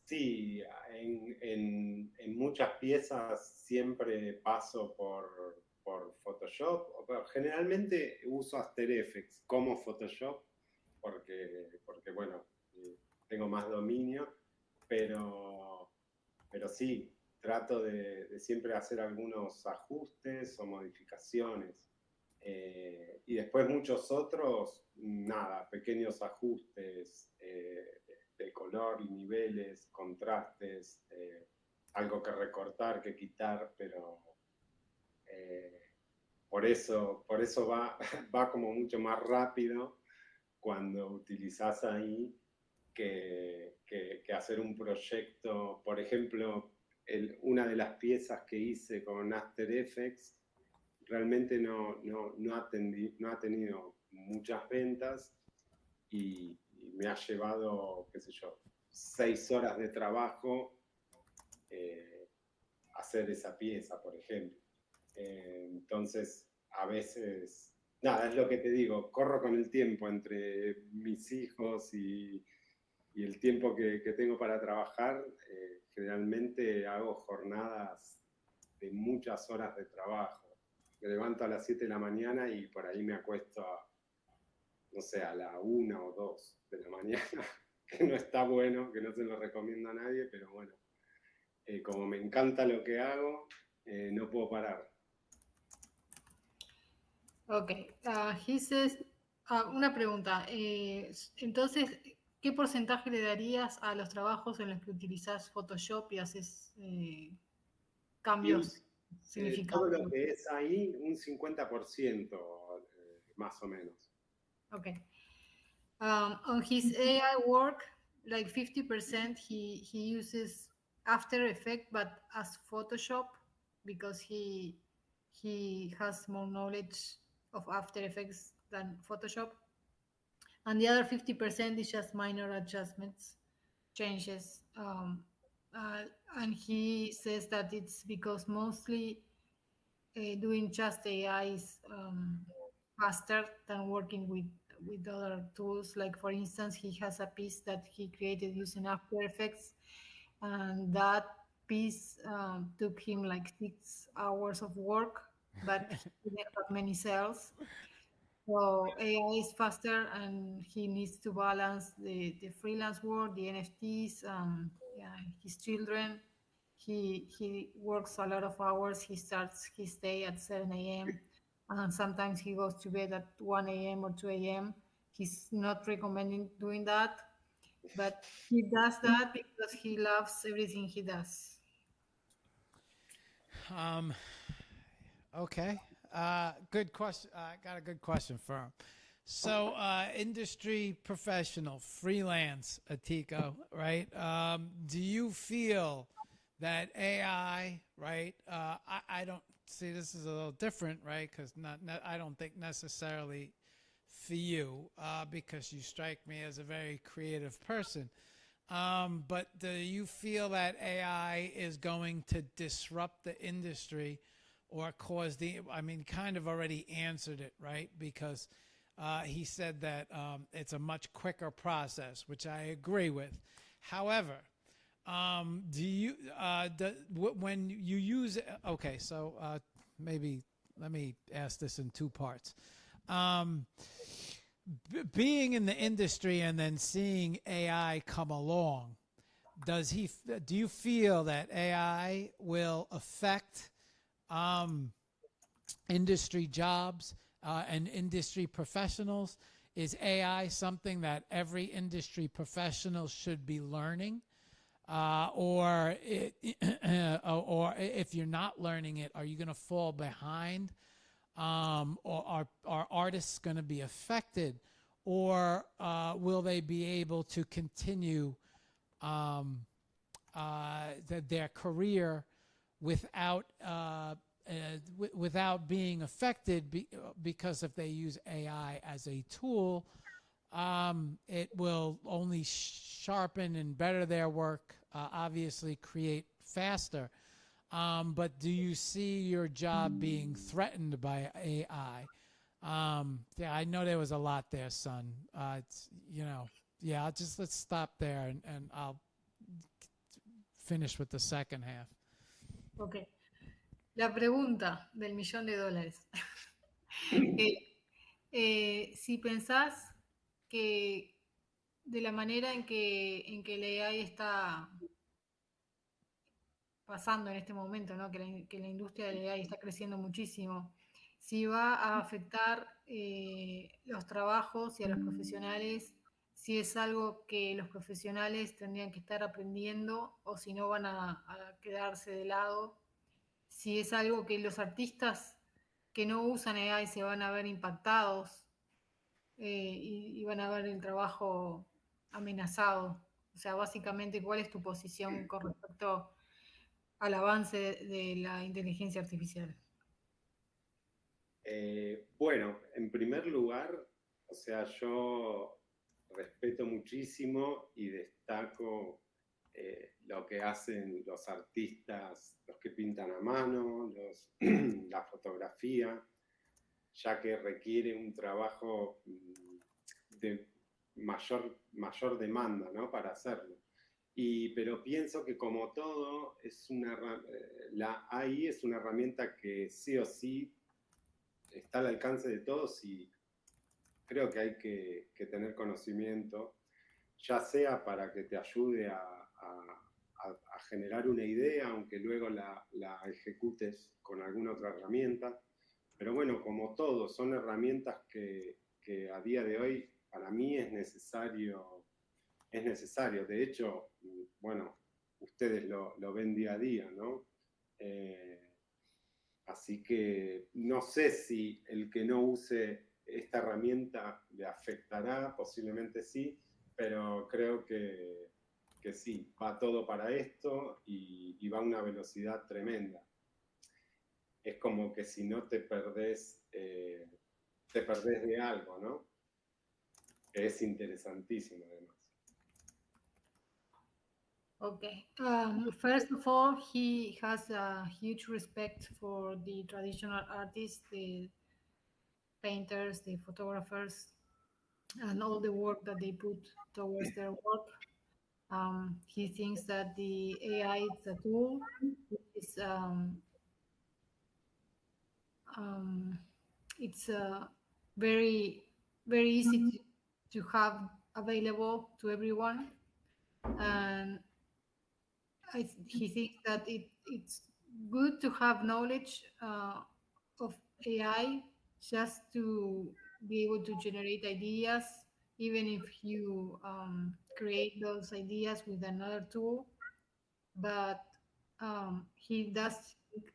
Sí, en muchas piezas siempre paso por Photoshop. Generalmente uso After Effects como Photoshop porque bueno, tengo más dominio, pero sí, trato de siempre hacer algunos ajustes o modificaciones. Y después muchos otros, nada, pequeños ajustes de color y niveles, contrastes, algo que recortar, que quitar, pero por eso va como mucho más rápido cuando utilizás ahí que hacer un proyecto. Por ejemplo, una de las piezas que hice con After Effects realmente no ha tenido muchas ventas y me ha llevado, qué sé yo, 6 horas de trabajo hacer esa pieza, por ejemplo. Entonces, a veces Nada, es lo que te digo, corro con el tiempo entre mis hijos y el tiempo que tengo para trabajar. Generalmente hago jornadas de muchas horas de trabajo. Me levanto a las 7 de la mañana y por ahí me acuesto a, no sé, a la 1 o 2 de la mañana, que no está bueno, que no se lo recomiendo a nadie, pero bueno, como me encanta lo que hago, no puedo parar. Okay. He says, una pregunta. Entonces, ¿qué porcentaje le darías a los trabajos en los que utilizas Photoshop y haces Y cambios todo lo significativos? que es ahí, un 50% más o menos. Okay. On his AI work, like 50%, he uses After Effects, but as Photoshop because he has more knowledge of After Effects than Photoshop, and the other 50% is just minor adjustments, changes. Uh, and he says that it's because mostly doing just AI is faster than working with other tools. Like for instance, he has a piece that he created using After Effects, and that piece took him like 6 hours of work, but he didn't have many cells. So AI is faster, and he needs to balance the freelance work, the NFTs, yeah, his children. He works a lot of hours. He starts his day at 7 a.m. and sometimes he goes to bed at 1 a.m. or 2 a.m. He's not recommending doing that, but he does that because he loves everything he does. Okay. Good question. I got a good question for him. So, industry professional, freelance, Atiko, right? Do you feel that AI, right? I don't see this is a little different, right? Because I don't think necessarily for you, because you strike me as a very creative person. But do you feel that AI is going to disrupt the industry or cause I mean, kind of already answered it, right? Because he said that it's a much quicker process, which I agree with. However, do you, when you use, okay, so maybe let me ask this in two parts. Being in the industry and then seeing AI come along, do you feel that AI will affect industry jobs and industry professionals? Is AI something that every industry professional should be learning? Or if you're not learning it, are you going to fall behind? Or are artists going to be affected? Or will they be able to continue their career without without being affected, because if they use AI as a tool, it will only sharpen and better their work, obviously create faster. But do you see your job being threatened by AI? Yeah, I know there was a lot there, son. It's, yeah, let's stop there and I'll finish with the second half. Okay. La pregunta del $1.000.000. Si pensás que de la manera en que la AI está pasando en este momento, ¿no? que la industria de la AI está creciendo muchísimo, si va a afectar los trabajos y a los profesionales, si es algo que los profesionales tendrían que estar aprendiendo o si no van a quedarse de lado, si es algo que los artistas que no usan AI se van a ver impactados y van a ver el trabajo amenazado. O sea, básicamente, ¿cuál es tu posición con respecto al avance de la inteligencia artificial? Bueno, en primer lugar, o sea, yo respeto muchísimo y destaco lo que hacen los artistas, los que pintan a mano, la fotografía. ya que requiere un trabajo de mayor demanda, ¿no? Para hacerlo. Pero pienso que como todo, la AI es una herramienta que sí o sí está al alcance de todos y creo que hay que tener conocimiento, ya sea para que te ayude a generar una idea, aunque luego la ejecutes con alguna otra herramienta. Pero bueno, como todo, son herramientas que a día de hoy para mí es necesario. De hecho, bueno, ustedes lo ven día a día, ¿no? Así que no sé si el que no use esta herramienta le afectará, posiblemente sí, pero creo que sí, va todo para esto y va a una velocidad tremenda. Es como que si no te perdés de algo, ¿no? Es interesantísimo además. Okay. First of all, he has a huge respect for the traditional artists, the painters, the photographers, and all the work that they put towards their work. He thinks that the AI is a tool, it's um, it's very very easy to have available to everyone, and he thinks that it's good to have knowledge of AI just to be able to generate ideas, even if you create those ideas with another tool. But he does think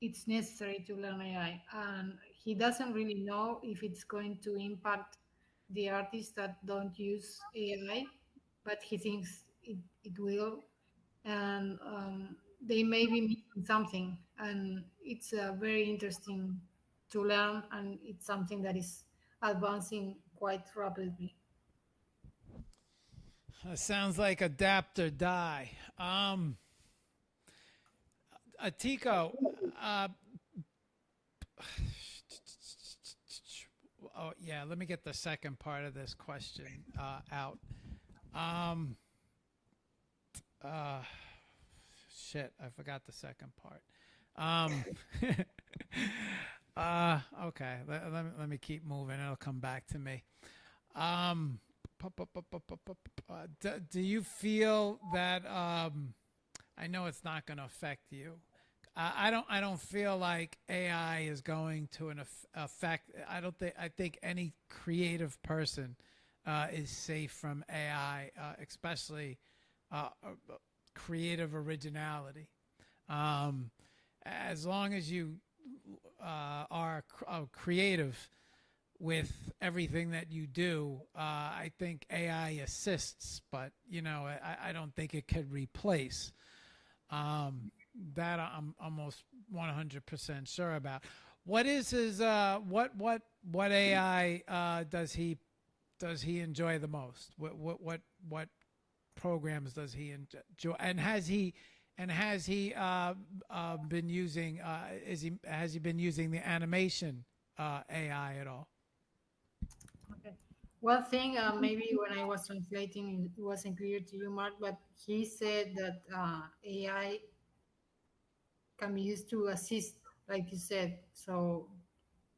it's necessary to learn AI, and he doesn't really know if it's going to impact the artists that don't use AI, but he thinks it will, and they may be missing something, and it's very interesting to learn, and it's something that is advancing quite rapidly. Sounds like adapt or die. Atiko, uh, oh yeah, let me get the second part of this question out. Um, uh, shit, I forgot the second part. Um, okay, let me keep moving. It'll come back to me. Um, do you feel that I know it's not going to affect you. I don't feel like AI is going to affect. I think any creative person is safe from AI, especially creative originality. As long as you are creative with everything that you do, I think AI assists, but I don't think it could replace. That I'm almost 100% sure about. What is his what AI does he enjoy the most? What programs does he enjoy? And has he been using has he been using the animation AI at all? Okay. One thing, maybe when I was translating, it wasn't clear to you, Mark, but he said that AI can be used to assist, like you said. So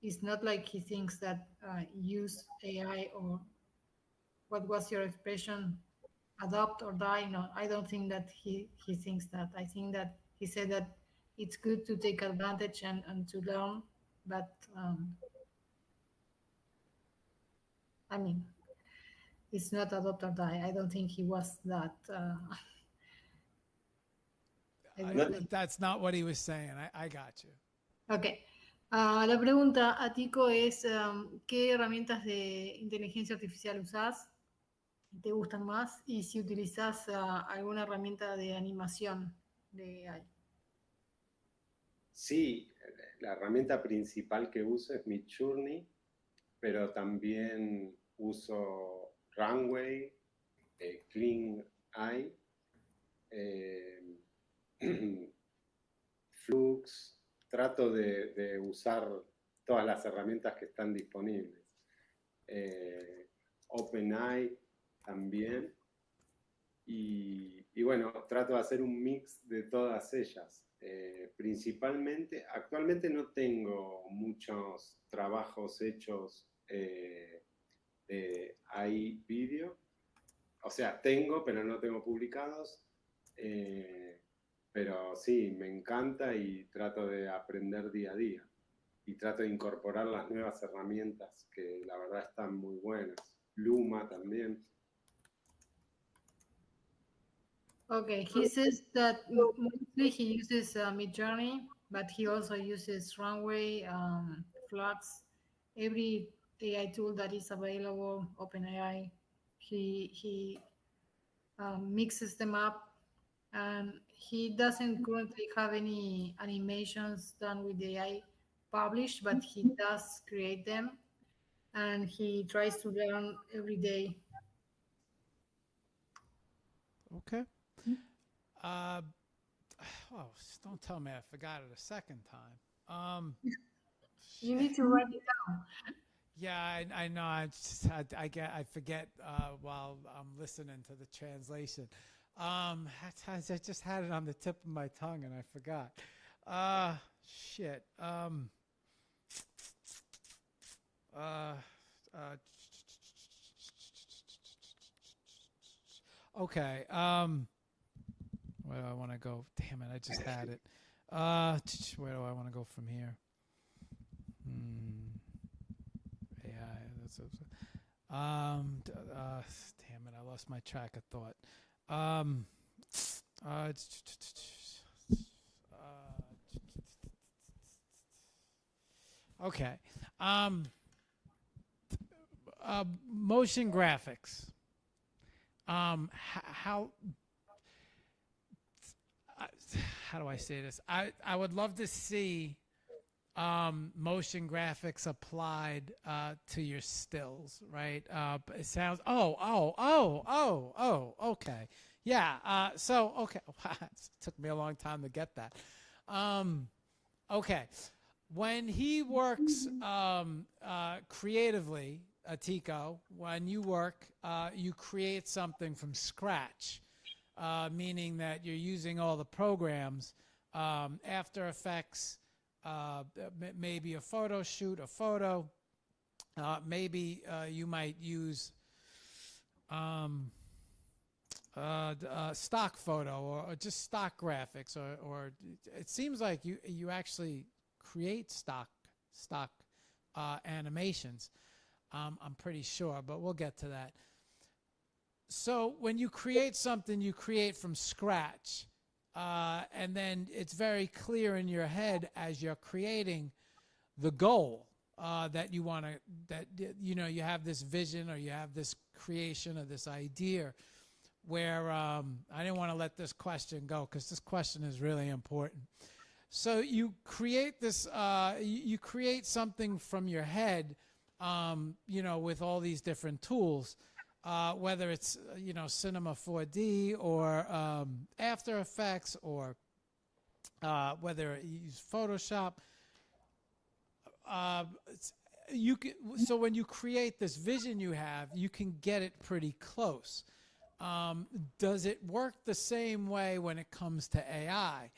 it's not like he thinks that use AI, or what was your expression, adopt or die. No, I don't think that he thinks that. I think that he said that it's good to take advantage and to learn, but I mean, it's not adopt or die. I don't think he was that. That's not what he was saying. I got you. Ok. La pregunta a Tico es, ¿qué herramientas de inteligencia artificial usás? ¿Te gustan más? Y si utilizás alguna herramienta de animación de AI. Sí, la herramienta principal que uso es Midjourney, pero también uso Runway, Clean Eye, Flux. Trato de usar todas las herramientas que están disponibles. OpenAI también. Y bueno, trato de hacer un mix de todas ellas. Principalmente, actualmente no tengo muchos trabajos hechos de AI video. O sea, tengo, pero no tengo publicados. Pero sí, me encanta y trato de aprender día a día. Y trato de incorporar las nuevas herramientas que la verdad están muy buenas. Luma también. Okay, he says that mostly he uses Midjourney, but he also uses Runway, Flux, every AI tool that is available, OpenAI. He mixes them up, and he doesn't currently have any animations done with AI published, but he does create them, and he tries to learn every day. Okay. Oh, don't tell me I forgot it a second time. You need to write it down. Yeah, I know. I forget while I'm listening to the translation. I just had it on the tip of my tongue and I forgot. Shit. Uh, uh, okay. Where do I want to go? Damn it! I just had it. Where do I want to go from here? AI. Damn it! I lost my track of thought. Okay. Motion graphics. How do I say this? I would love to see motion graphics applied to your stills, right? It sounds okay. Yeah. So okay. It took me a long time to get that. Okay. When he works creatively, Atiko, when you work, you create something from scratch, meaning that you're using all the programs, After Effects, maybe a photo shoot, a photo. Maybe you might use stock photo or just stock graphics, or it seems like you actually create stock animations. I'm pretty sure, but we'll get to that. So when you create something, you create from scratch. And then it's very clear in your head as you're creating the goal that you want to, that, you know, you have this vision or you have this creation or this idea where I didn't want to let this question go because this question is really important. So you create this, you create something from your head, you know, with all these different tools. Whether it's, you know, Cinema 4D or After Effects or whether you use Photoshop. So when you create this vision you have, you can get it pretty close. Does it work the same way when it comes to AI?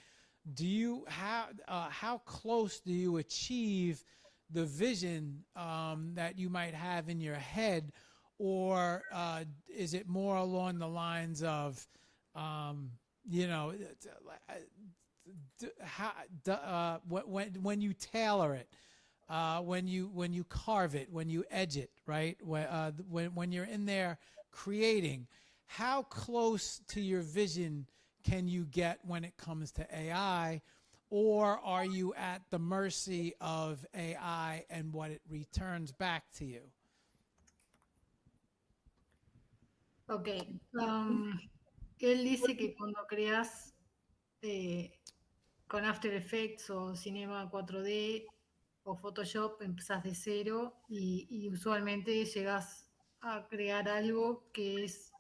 Do you how close do you achieve the vision that you might have in your head? Or is it more along the lines of, you know, when you tailor it, when you carve it, when you edge it, right? When you're in there creating, how close to your vision can you get when it comes to AI? Or are you at the mercy of AI and what it returns back to you? Ok, él dice que cuando creas con After Effects o Cinema 4D o Photoshop empezás de cero y usualmente llegas a crear algo que es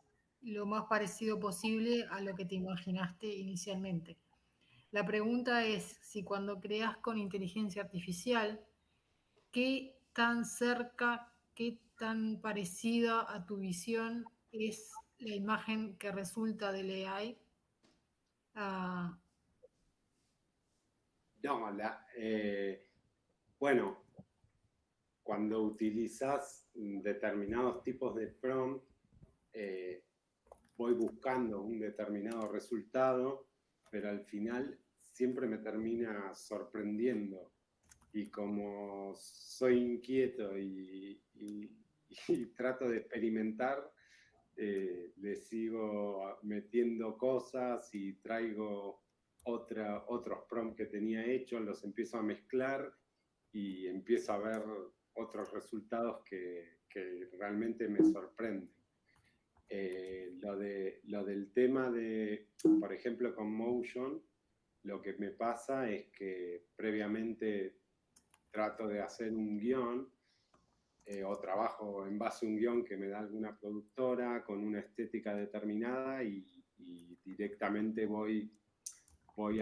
lo más parecido posible a lo que te imaginaste inicialmente. La pregunta es si cuando creas con inteligencia artificial ¿qué tan cerca, qué tan parecida a tu visión es la imagen que resulta del AI? Ah, No, bueno, cuando utilizas determinados tipos de prompt, eh, voy buscando un determinado resultado, pero al final siempre me termina sorprendiendo. Y como soy inquieto y trato de experimentar, le sigo metiendo cosas y traigo otros prompts que tenía hechos, los empiezo a mezclar y empiezo a ver otros resultados que realmente me sorprenden. Lo del tema de, por ejemplo, con Motion, lo que me pasa es que previamente trato de hacer un guión o trabajo en base a un guión que me da alguna productora con una estética determinada y directamente voy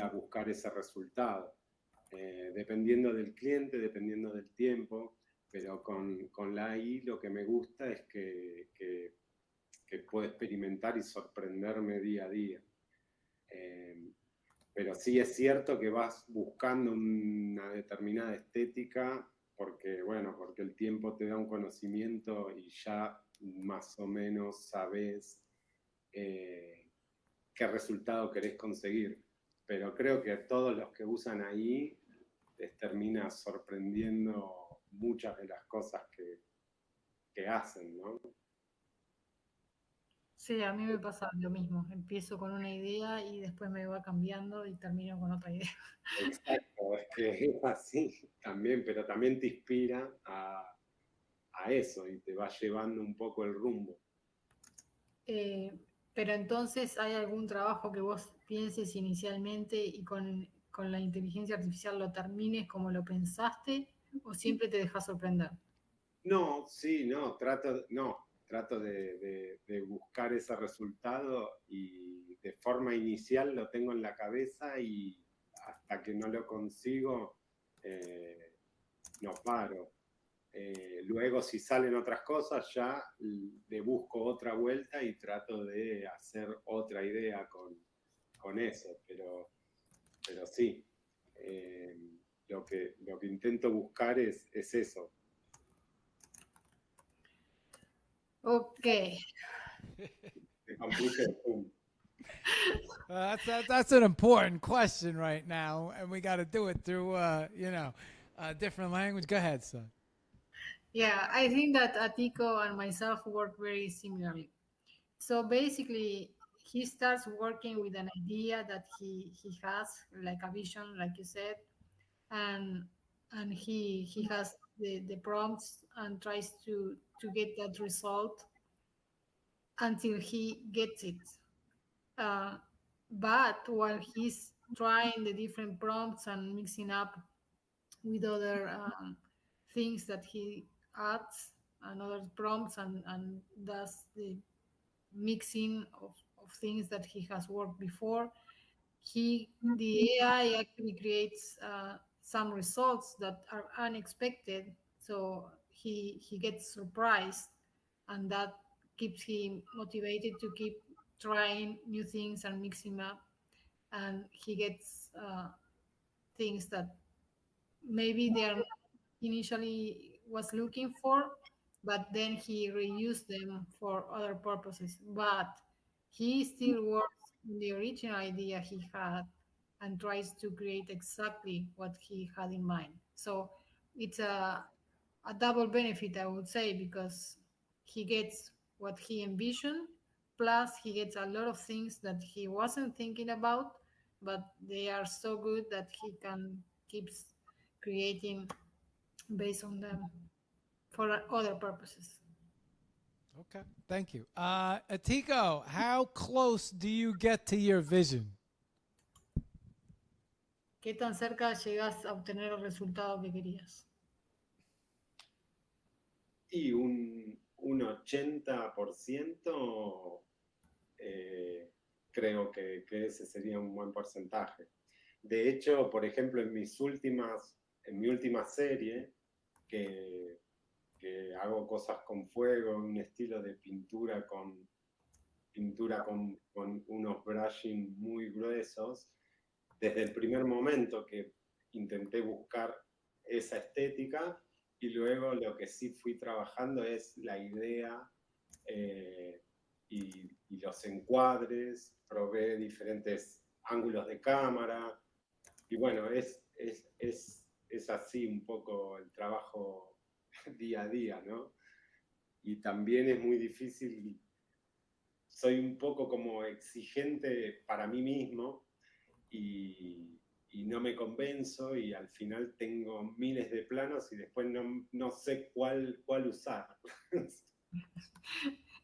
a buscar ese resultado. Dependiendo del cliente, dependiendo del tiempo, pero con la AI lo que me gusta es que puedo experimentar y sorprenderme día a día. Pero sí es cierto que vas buscando una determinada estética porque, bueno, porque el tiempo te da un conocimiento y ya más o menos sabes qué resultado querés conseguir. Pero creo que a todos los que usan ahí les termina sorprendiendo muchas de las cosas que hacen, ¿no? sí, a mí me pasa lo mismo. Empiezo con una idea y después me va cambiando y termino con otra idea. Exacto, es que es así también, pero también te inspira a eso y te va llevando un poco el rumbo. Eh, pero entonces, ¿hay algún trabajo que vos pienses inicialmente y con la inteligencia artificial lo termines como lo pensaste o siempre te dejas sorprender? No, sí, no, trato de buscar ese resultado y de forma inicial lo tengo en la cabeza y hasta que no lo consigo, eh, no paro. Luego, si salen otras cosas, ya le busco otra vuelta y trato de hacer otra idea con eso, pero sí, eh, lo que intento buscar es eso. Ok, Te complica el punto. That's an important question right now, and we got to do it through different language. Go ahead, son. yeah, I think that Atiko and myself work very similarly. So basically, he starts working with an idea that he has, like a vision, like you said, and he has the prompts and tries to get that result until he gets it. Uh, but while he's trying the different prompts and mixing up with other things that he adds and other prompts and does the mixing of things that he has worked before, the AI actually creates some results that are unexpected. So he gets surprised, and that keeps him motivated to keep trying new things and mixing up. And he gets things that maybe they are not initially was looking for, but then he reused them for other purposes. But he still works on the original idea he had and tries to create exactly what he had in mind. So it's a double benefit, I would say, because he gets what he envisioned, plus he gets a lot of things that he wasn't thinking about, but they are so good that he can keeps creating based on them for other purposes. Okay, thank you. Atiko, how close do you get to your vision? ¿Qué tan cerca llegas a obtener el resultado que querías? Y un 80% creo que ese sería un buen porcentaje. De hecho, por ejemplo, en mi última serie, que hago cosas con fuego, un estilo de pintura con unos brushing muy gruesos, desde el primer momento que intenté buscar esa estética, y luego lo que sí fui trabajando es la idea y los encuadres, probé diferentes ángulos de cámara, y bueno, es así un poco el trabajo día a día, ¿no? Y también es muy difícil, soy un poco como exigente para mí mismo y no me convenzo, y al final tengo miles de planos y después no sé cuál usar.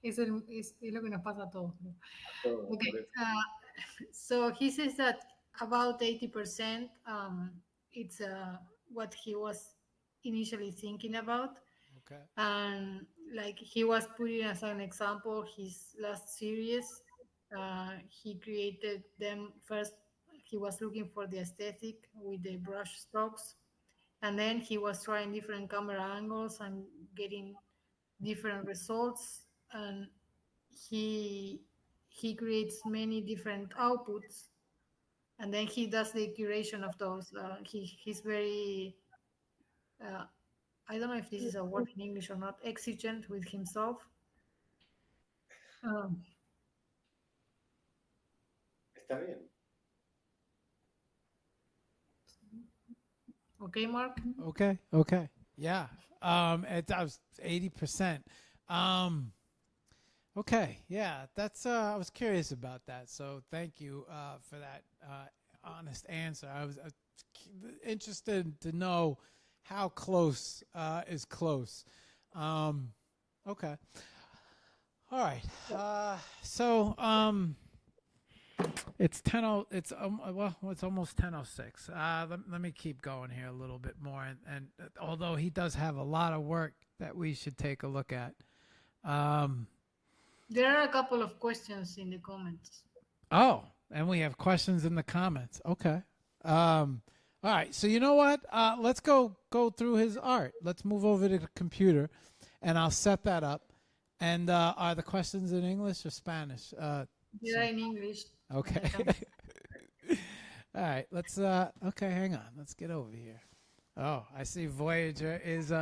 Es lo que nos pasa a todos. ¿No? Todo, Okay. por eso. So he says that about 80% it's what he was initially thinking about. Okay. And like he was putting as an example his last series, he created them first. He was looking for the aesthetic with the brush strokes, and then he was trying different camera angles and getting different results. And he he creates many different outputs, and then he does the curation of those. He's very I don't know if this is a word in English or not, exigent with himself. Um, Está bien. okay, Mark. Okay. Yeah. I was 80%. Okay. Yeah. That's. I was curious about that. So thank you for that honest answer. I was interested to know how close is close. Okay. All right. It's 10. It's well, it's almost 10:06. Let me keep going here a little bit more, and although he does have a lot of work that we should take a look at. There are a couple of questions in the comments. Oh, and we have questions in the comments. Okay. All right. So you know what? Let's go through his art. Let's move over to the computer, and I'll set that up. And are the questions in English or Spanish? They are in English. Okay. All right. Let's. Okay. Hang on. Let's get over here. Oh, I see. Voyager is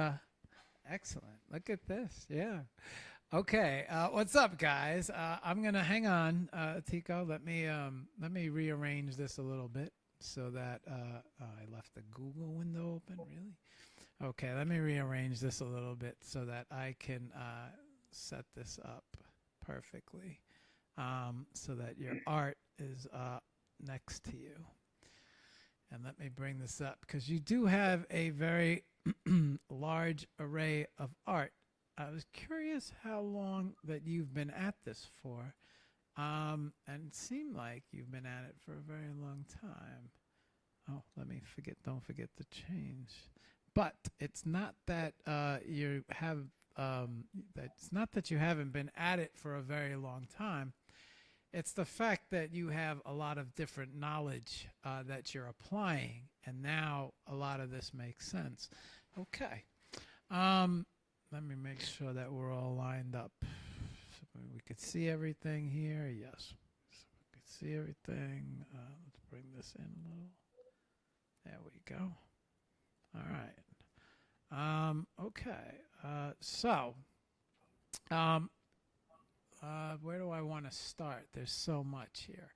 excellent. Look at this. Yeah. Okay. What's up, guys? I'm gonna hang on, Atiko. Let me rearrange this a little bit so that I left the Google window open. Really? Okay. Let me rearrange this a little bit so that I can set this up perfectly. So that your art is next to you. And let me bring this up because you do have a very large array of art. I was curious how long that you've been at this for. And it seemed like you've been at it for a very long time. Oh, don't forget to change. But it's not that you have it's not that you haven't been at it for a very long time. It's the fact that you have a lot of different knowledge that you're applying, and now a lot of this makes sense. Okay. Let me make sure that we're all lined up. So we could see everything here. Yes. So we could see everything. Let's bring this in a little. There we go. All right. Okay. Where do I want to start? There's so much here.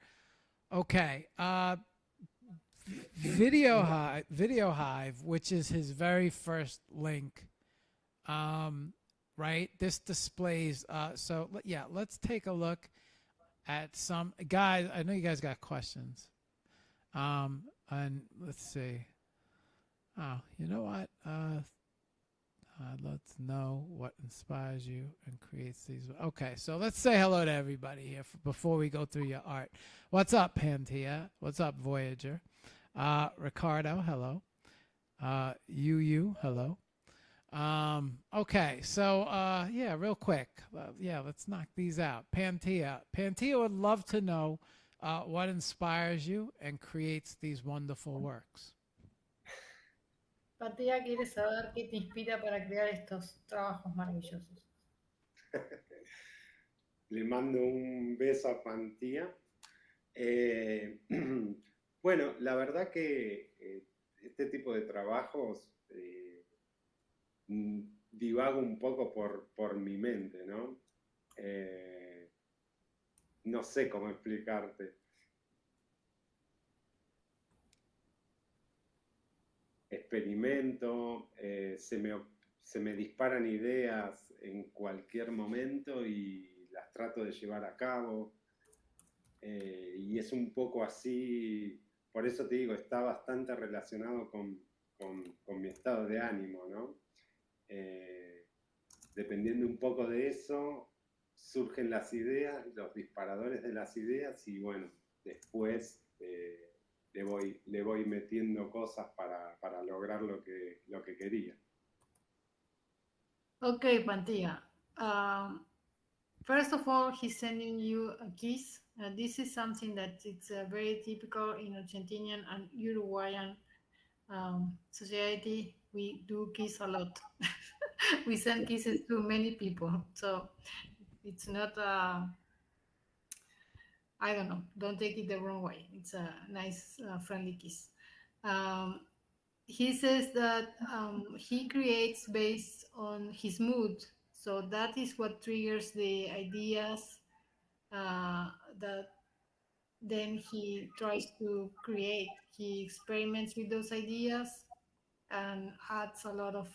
Okay. Video Hive, which is his very first link. Right. This displays. So yeah, let's take a look at some guys. I know you guys got questions. And let's see. Oh, you know what? Let's know what inspires you and creates these. Okay, so let's say hello to everybody here before we go through your art. What's up, Pantia? What's up, Voyager? Ricardo, hello. Hello. Okay, so yeah, real quick. Yeah, let's knock these out. Pantia would love to know what inspires you and creates these wonderful works. Patea quiere saber qué te inspira para crear estos trabajos maravillosos. Le mando un beso a Pantía. Eh, bueno, la verdad que este tipo de trabajos divago un poco por mi mente, ¿no? No sé cómo explicarte. Experimento, se me disparan ideas en cualquier momento y las trato de llevar a cabo. Y es un poco así, por eso te digo, está bastante relacionado con mi estado de ánimo, ¿no? Eh, Dependiendo un poco de eso, surgen las ideas, los disparadores de las ideas y bueno, después le voy metiendo cosas para lograr lo que quería. Okay, Pantilla. First of all, he's sending you a kiss. This is something that it's very typical in Argentinian and Uruguayan society. We do kiss a lot. We send kisses to many people, so it's not. I don't know. Don't take it the wrong way. It's a nice, friendly kiss. Um, he says that he creates based on his mood, so that is what triggers the ideas that then he tries to create. He experiments with those ideas and adds a lot of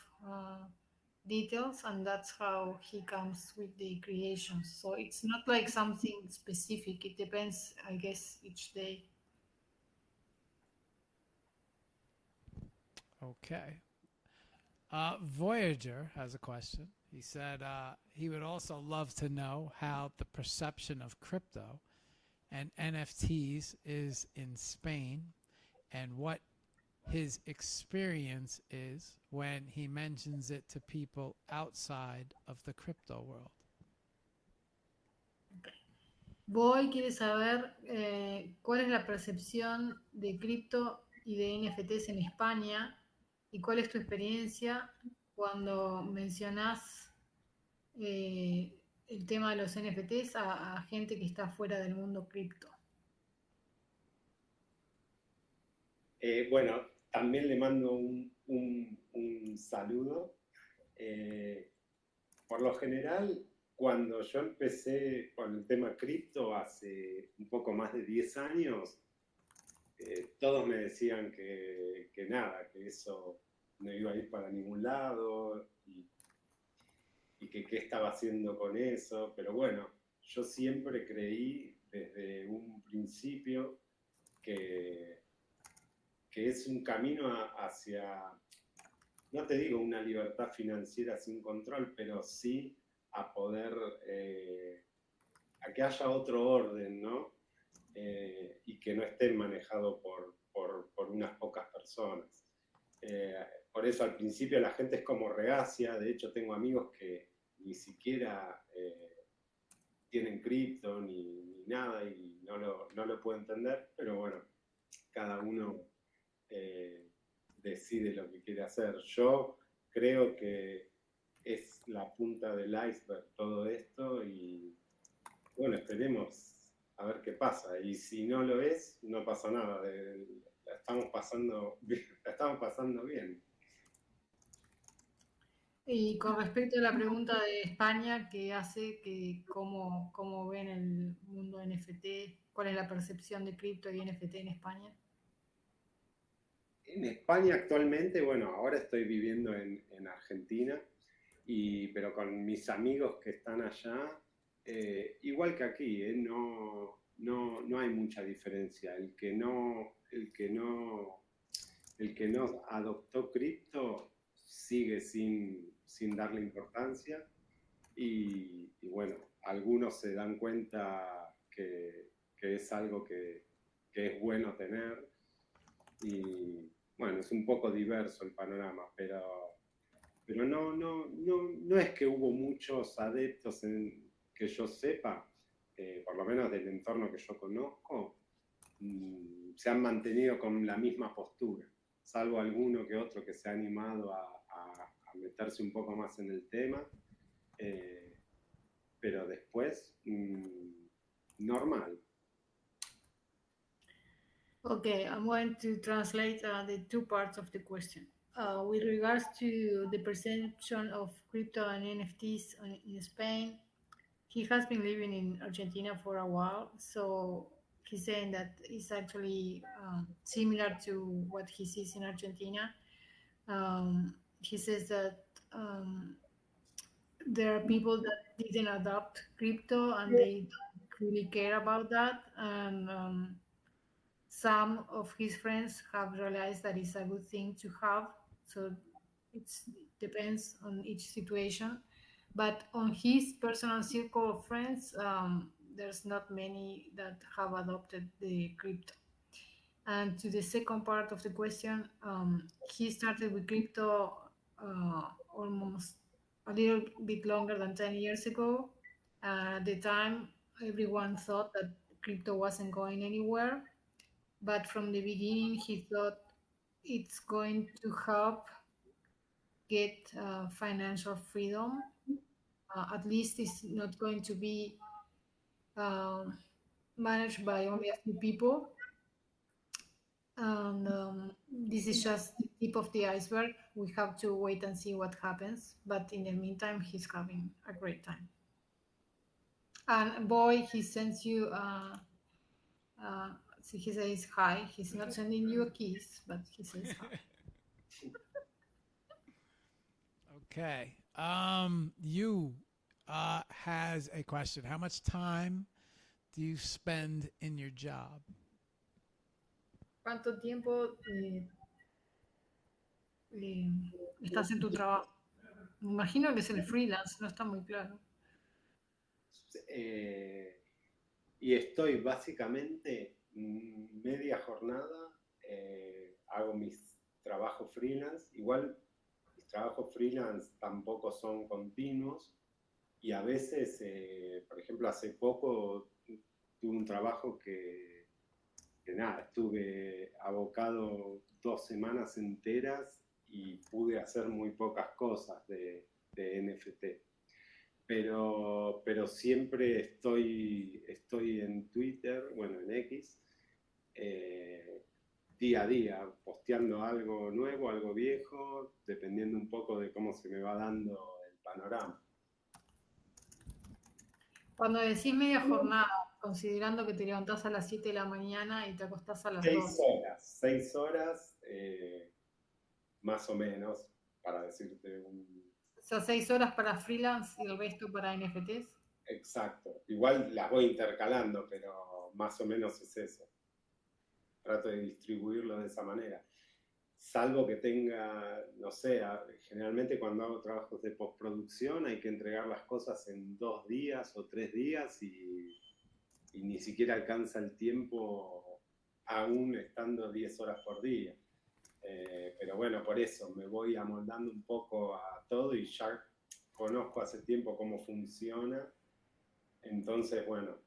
details, and that's how he comes with the creations. So it's not like something specific, it depends, I guess, each day. Okay. Voyager has a question. He said he would also love to know how the perception of crypto and NFTs is in Spain and what his experience is when he mentions it to people outside of the crypto world. Boy quiere saber cuál es la percepción de cripto y de NFTs en España y cuál es tu experiencia cuando mencionas el tema de los NFTs a gente que está fuera del mundo cripto. Bueno, también le mando un saludo. Por lo general, cuando yo empecé con el tema cripto hace un poco más de 10 años, todos me decían que nada, que eso no iba a ir para ningún lado y que qué estaba haciendo con eso. Pero bueno, yo siempre creí desde un principio que es un camino hacia, no te digo una libertad financiera sin control, pero sí a poder, a que haya otro orden, ¿no? Y que no esté manejado por unas pocas personas. Por eso al principio la gente es como reacia, de hecho tengo amigos que ni siquiera tienen cripto ni nada y no lo puedo entender, pero bueno, cada uno decide lo que quiere hacer. Yo creo que es la punta del iceberg todo esto y bueno, esperemos a ver qué pasa. Y si no lo es, no pasa nada. La estamos pasando bien. Y con respecto a la pregunta de España que hace, que cómo ven el mundo NFT, cuál es la percepción de cripto y NFT en España. En España actualmente, bueno, ahora estoy viviendo en Argentina, pero con mis amigos que están allá, igual que aquí, no hay mucha diferencia. El que no adoptó cripto sigue sin darle importancia y bueno, algunos se dan cuenta que es algo que es bueno tener y bueno, es un poco diverso el panorama, pero no es que hubo muchos adeptos que yo sepa, por lo menos del entorno que yo conozco, se han mantenido con la misma postura. salvo alguno que otro que se ha animado a meterse un poco más en el tema, pero después, normal. Okay, I'm going to translate the two parts of the question. With regards to the perception of crypto and NFTs in Spain, he has been living in Argentina for a while, so he's saying that it's actually similar to what he sees in Argentina. He says that there are people that didn't adopt crypto and they don't really care about that, and some of his friends have realized that it's a good thing to have. So it depends on each situation. But on his personal circle of friends, there's not many that have adopted the crypto. And to the second part of the question, he started with crypto almost a little bit longer than 10 years ago. At the time, everyone thought that crypto wasn't going anywhere, but from the beginning, he thought it's going to help get financial freedom. At least it's not going to be um, managed by only a few people. And this is just the tip of the iceberg. We have to wait and see what happens. But in the meantime, he's having a great time. And boy, he sends you. So he says hi. He's not sending you a kiss, but he says hi. Okay. You has a question. How much time do you spend in your job? ¿Cuánto tiempo estás en tu trabajo? Me imagino que es el freelance, no está muy claro. Y estoy básicamente media jornada, hago mis trabajos freelance. Igual mis trabajos freelance tampoco son continuos y a veces, por ejemplo, hace poco tuve un trabajo que nada, estuve abocado 2 semanas enteras y pude hacer muy pocas cosas de NFT. Pero siempre estoy en Twitter, bueno, en X, día a día, posteando algo nuevo, algo viejo, dependiendo un poco de cómo se me va dando el panorama. Cuando decís media jornada, considerando que te levantás a las 7 de la mañana y te acostás a las 2. 6 horas, más o menos, para decirte un... O sea, 6 horas para freelance y el resto para NFTs. Exacto. Igual las voy intercalando, pero más o menos es eso. Trato de distribuirlo de esa manera. Salvo que tenga, no sé, generalmente cuando hago trabajos de postproducción hay que entregar las cosas en 2 días o 3 días y ni siquiera alcanza el tiempo aún estando 10 horas por día. Pero bueno, por eso me voy amoldando un poco a todo y ya conozco hace tiempo cómo funciona. Entonces, bueno,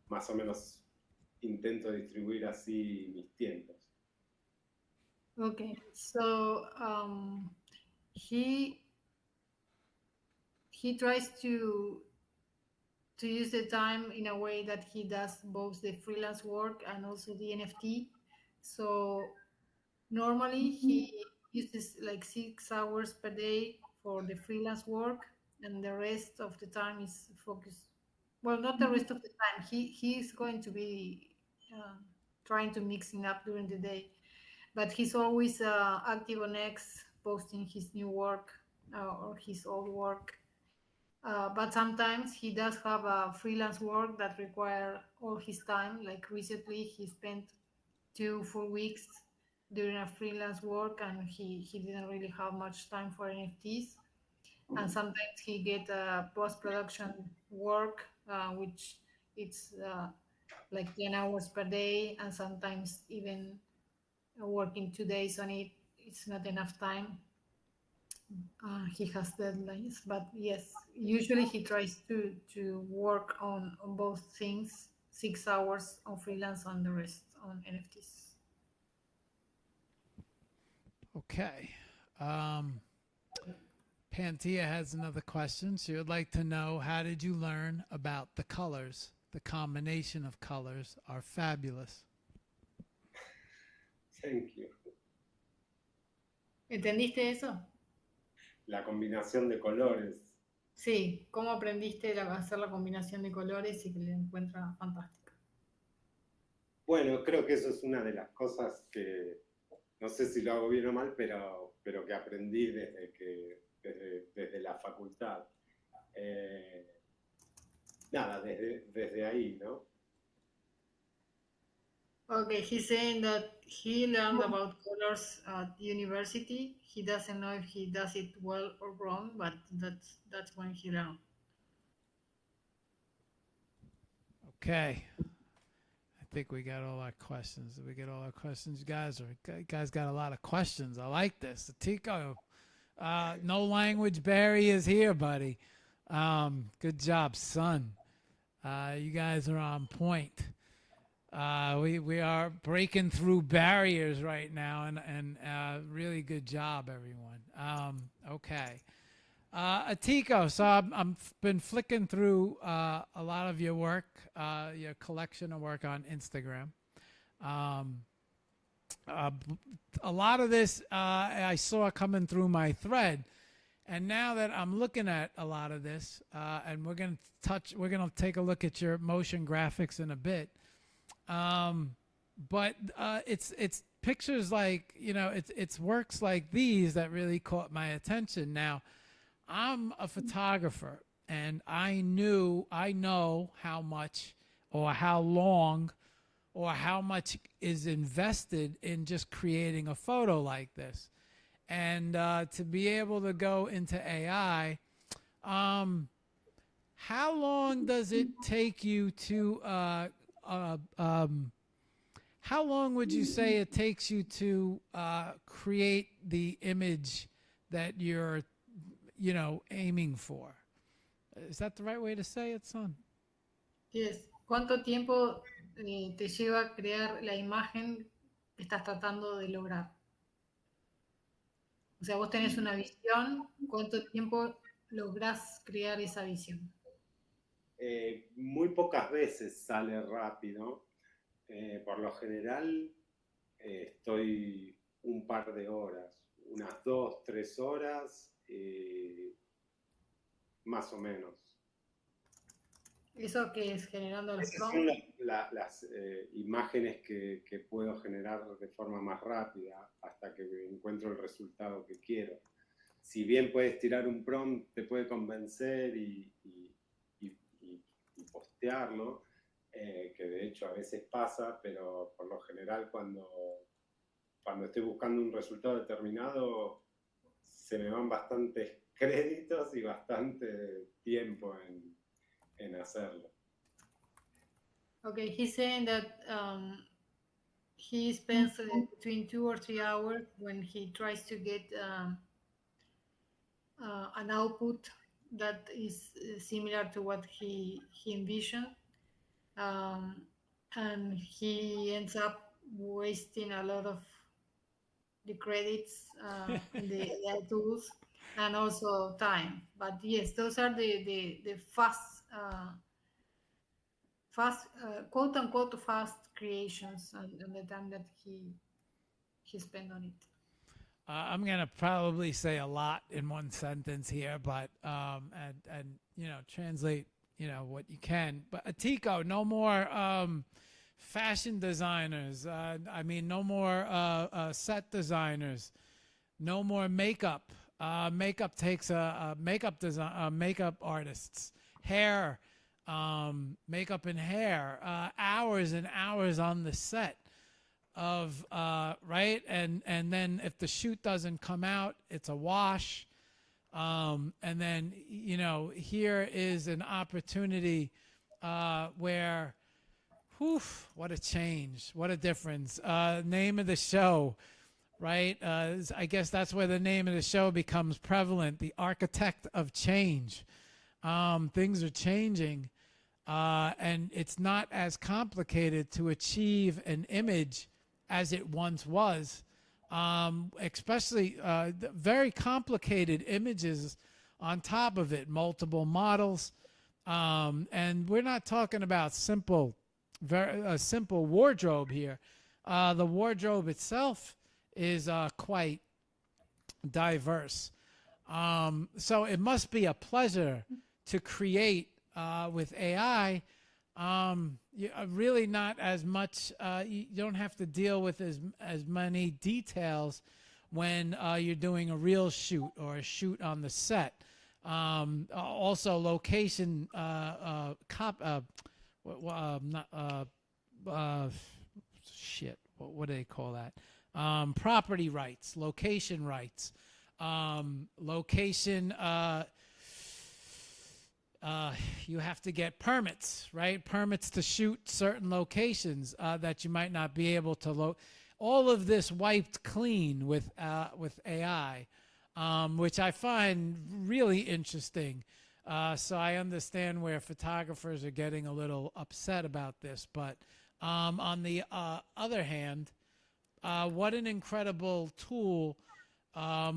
más o menos intento distribuir así mis tiempos. Okay, so he tries to use the time in a way that he does both the freelance work and also the NFT. So normally he uses like 6 hours per day for the freelance work, and the rest of the time is focused. Well, not the rest of the time. He is going to be trying to mix it up during the day, but he's always active on X, posting his new work or his old work. But sometimes he does have a freelance work that require all his time. Like recently, he spent 2 full weeks doing a freelance work, and he didn't really have much time for NFTs. And sometimes he get post-production work, which it's like 10 hours per day, and sometimes even working 2 days on it, it's not enough time. He has deadlines, but yes, usually he tries to work on both things, 6 hours on freelance and the rest on NFTs. Okay. Pantia has another question. She would like to know, how did you learn about the colors? The combination of colors are fabulous. Thank you. ¿Entendiste eso? La combinación de colores. Sí, ¿cómo aprendiste a hacer la combinación de colores y que le encuentra fantástica? Bueno, creo que eso es una de las cosas que, no sé si lo hago bien o mal, pero que aprendí desde la facultad. Nada, desde ahí, ¿no? Okay, he's saying that he learned about colors at university. He doesn't know if he does it well or wrong, but that's when he learned. Okay. I think we got all our questions. Did we get all our questions, guys? Or guys got a lot of questions. I like this. Atiko, no language barriers here, buddy. Good job, son. You guys are on point. We are breaking through barriers right now, and really good job, everyone. Okay. Atiko, so I'm been flicking through a lot of your work, your collection of work on Instagram. A lot of this I saw coming through my thread, and now that I'm looking at a lot of this, and we're gonna take a look at your motion graphics in a bit. But it's pictures like, you know, it's works like these that really caught my attention. Now, I'm a photographer, and I know how much or how long or how much is invested in just creating a photo like this. And to be able to go into AI, how long does it take you to how long would you say it takes you to create the image that you're, you know, aiming for? Is that the right way to say it, son? Yes. ¿Cuánto tiempo te lleva crear la imagen que estás tratando de lograr? O sea, vos tenés una visión, ¿cuánto tiempo lográs crear esa visión? Muy pocas veces sale rápido. Por lo general estoy un par de horas, unas 2, 3 horas, más o menos. ¿Eso que es generando los Esas prompts? son las imágenes que puedo generar de forma más rápida hasta que encuentro el resultado que quiero. Si bien puedes tirar un prompt, te puede convencer y postearlo, que de hecho a veces pasa, pero por lo general cuando estoy buscando un resultado determinado, se me van bastantes créditos y bastante tiempo en hacerlo. Okay, he's saying that he spends between 2 or 3 hours when he tries to get an output that is similar to what he envisioned. And he ends up wasting a lot of the credits in the AI tools and also time. But yes, those are the fast, quote unquote, fast creations and the time that he spent on it. I'm gonna probably say a lot in one sentence here, but and you know, translate, you know, what you can. But Atiko, no more fashion designers. I mean, no more set designers. No more makeup. Makeup takes makeup artists. Hair, makeup and hair. Hours and hours on the set of right, and then if the shoot doesn't come out, it's a wash. And then, you know, here is an opportunity where, whew, what a change, what a difference. Name of the show, right? I guess that's where the name of the show becomes prevalent, the architect of change. Things are changing, and it's not as complicated to achieve an image as it once was. especially very complicated images on top of it, multiple models. And we're not talking about a simple wardrobe here. The wardrobe itself is quite diverse. So it must be a pleasure to create with AI. Really not as much. You don't have to deal with as many details when you're doing a real shoot or a shoot on the set. Also, location shit. What do they call that? Property rights, location rights, location. You have to get permits, right? Permits to shoot certain locations that you might not be able to all of this wiped clean with AI, which I find really interesting. So I understand where photographers are getting a little upset about this, but on the other hand, what an incredible tool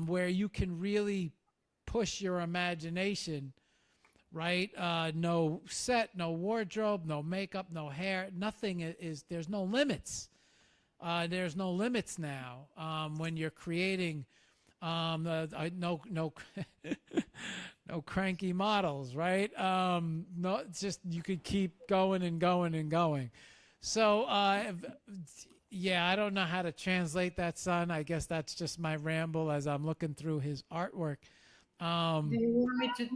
where you can really push your imagination, right? No set, no wardrobe, no makeup, no hair, nothing is, there's no limits. There's no limits now when you're creating no no cranky models, right? No, it's just you could keep going and going and going. So yeah, I don't know how to translate that, son. I guess that's just my ramble as I'm looking through his artwork. Do you want me to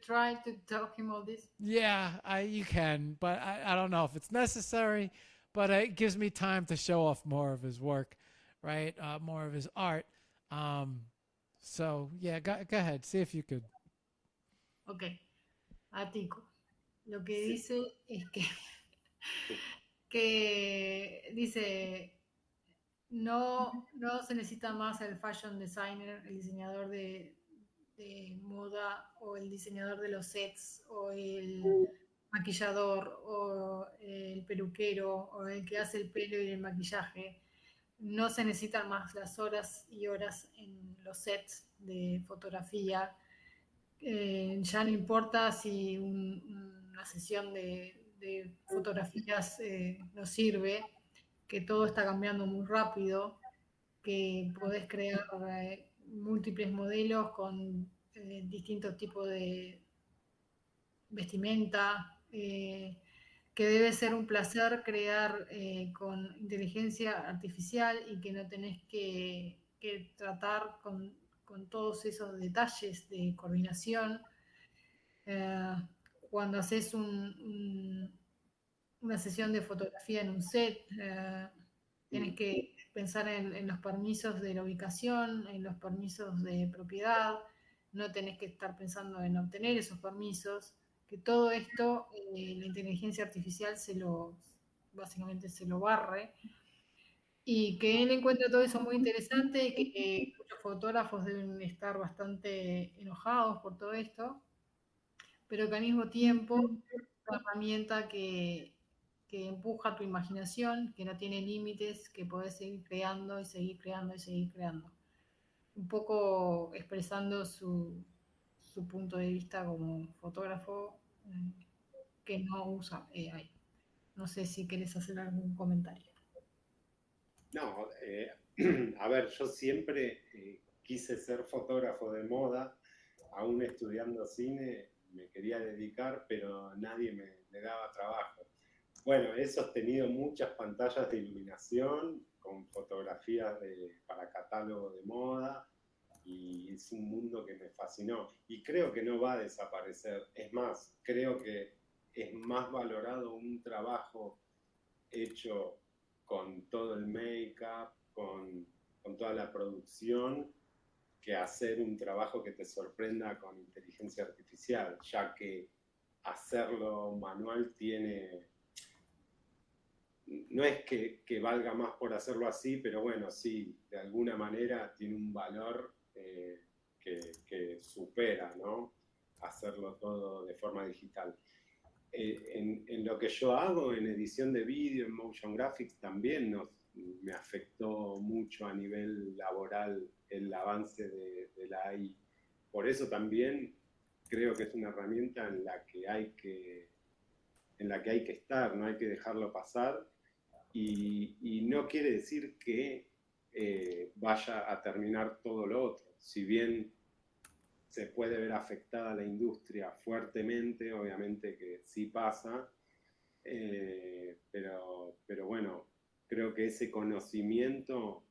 try to tell him all this? Yeah, you can, but I don't know if it's necessary. But it gives me time to show off more of his work, right? More of his art. So yeah, go ahead. See if you could. Ok, Atiko. Lo que Sí. dice es que dice, no se necesita más el fashion designer, el diseñador de moda o el diseñador de los sets o el maquillador o el peluquero o el que hace el pelo y el maquillaje. No se necesitan más las horas y horas en los sets de fotografía. Ya no importa si una sesión de fotografías no sirve, que todo está cambiando muy rápido, que podés crear múltiples modelos con distintos tipos de vestimenta, que debe ser un placer crear con inteligencia artificial y que no tenés que tratar con todos esos detalles de coordinación. Cuando haces una sesión de fotografía en un set, tienes que pensar en los permisos de la ubicación, en los permisos de propiedad, no tenés que estar pensando en obtener esos permisos, que todo esto la inteligencia artificial básicamente se lo barre, y que él encuentra todo eso muy interesante y que muchos fotógrafos deben estar bastante enojados por todo esto, pero que al mismo tiempo es una herramienta que empuja tu imaginación, que no tiene límites, que podés seguir creando y seguir creando y seguir creando. Un poco expresando su punto de vista como fotógrafo que no usa AI. No sé si querés hacer algún comentario. No, a ver, yo siempre quise ser fotógrafo de moda, aún estudiando cine me quería dedicar, pero nadie me daba trabajo. Bueno, he sostenido muchas pantallas de iluminación con fotografías para catálogo de moda y es un mundo que me fascinó y creo que no va a desaparecer. Es más, creo que es más valorado un trabajo hecho con todo el make-up, con toda la producción, que hacer un trabajo que te sorprenda con inteligencia artificial, ya que hacerlo manual no es que valga más por hacerlo así, pero bueno, sí, de alguna manera tiene un valor que supera, ¿no? Hacerlo todo de forma digital. En lo que yo hago, en edición de vídeo, en motion graphics, también me afectó mucho a nivel laboral el avance de la AI. Por eso también creo que es una herramienta en la que hay que estar, no hay que dejarlo pasar, y no quiere decir que vaya a terminar todo lo otro. Si bien se puede ver afectada la industria fuertemente, obviamente que sí pasa, pero bueno, creo que ese conocimiento,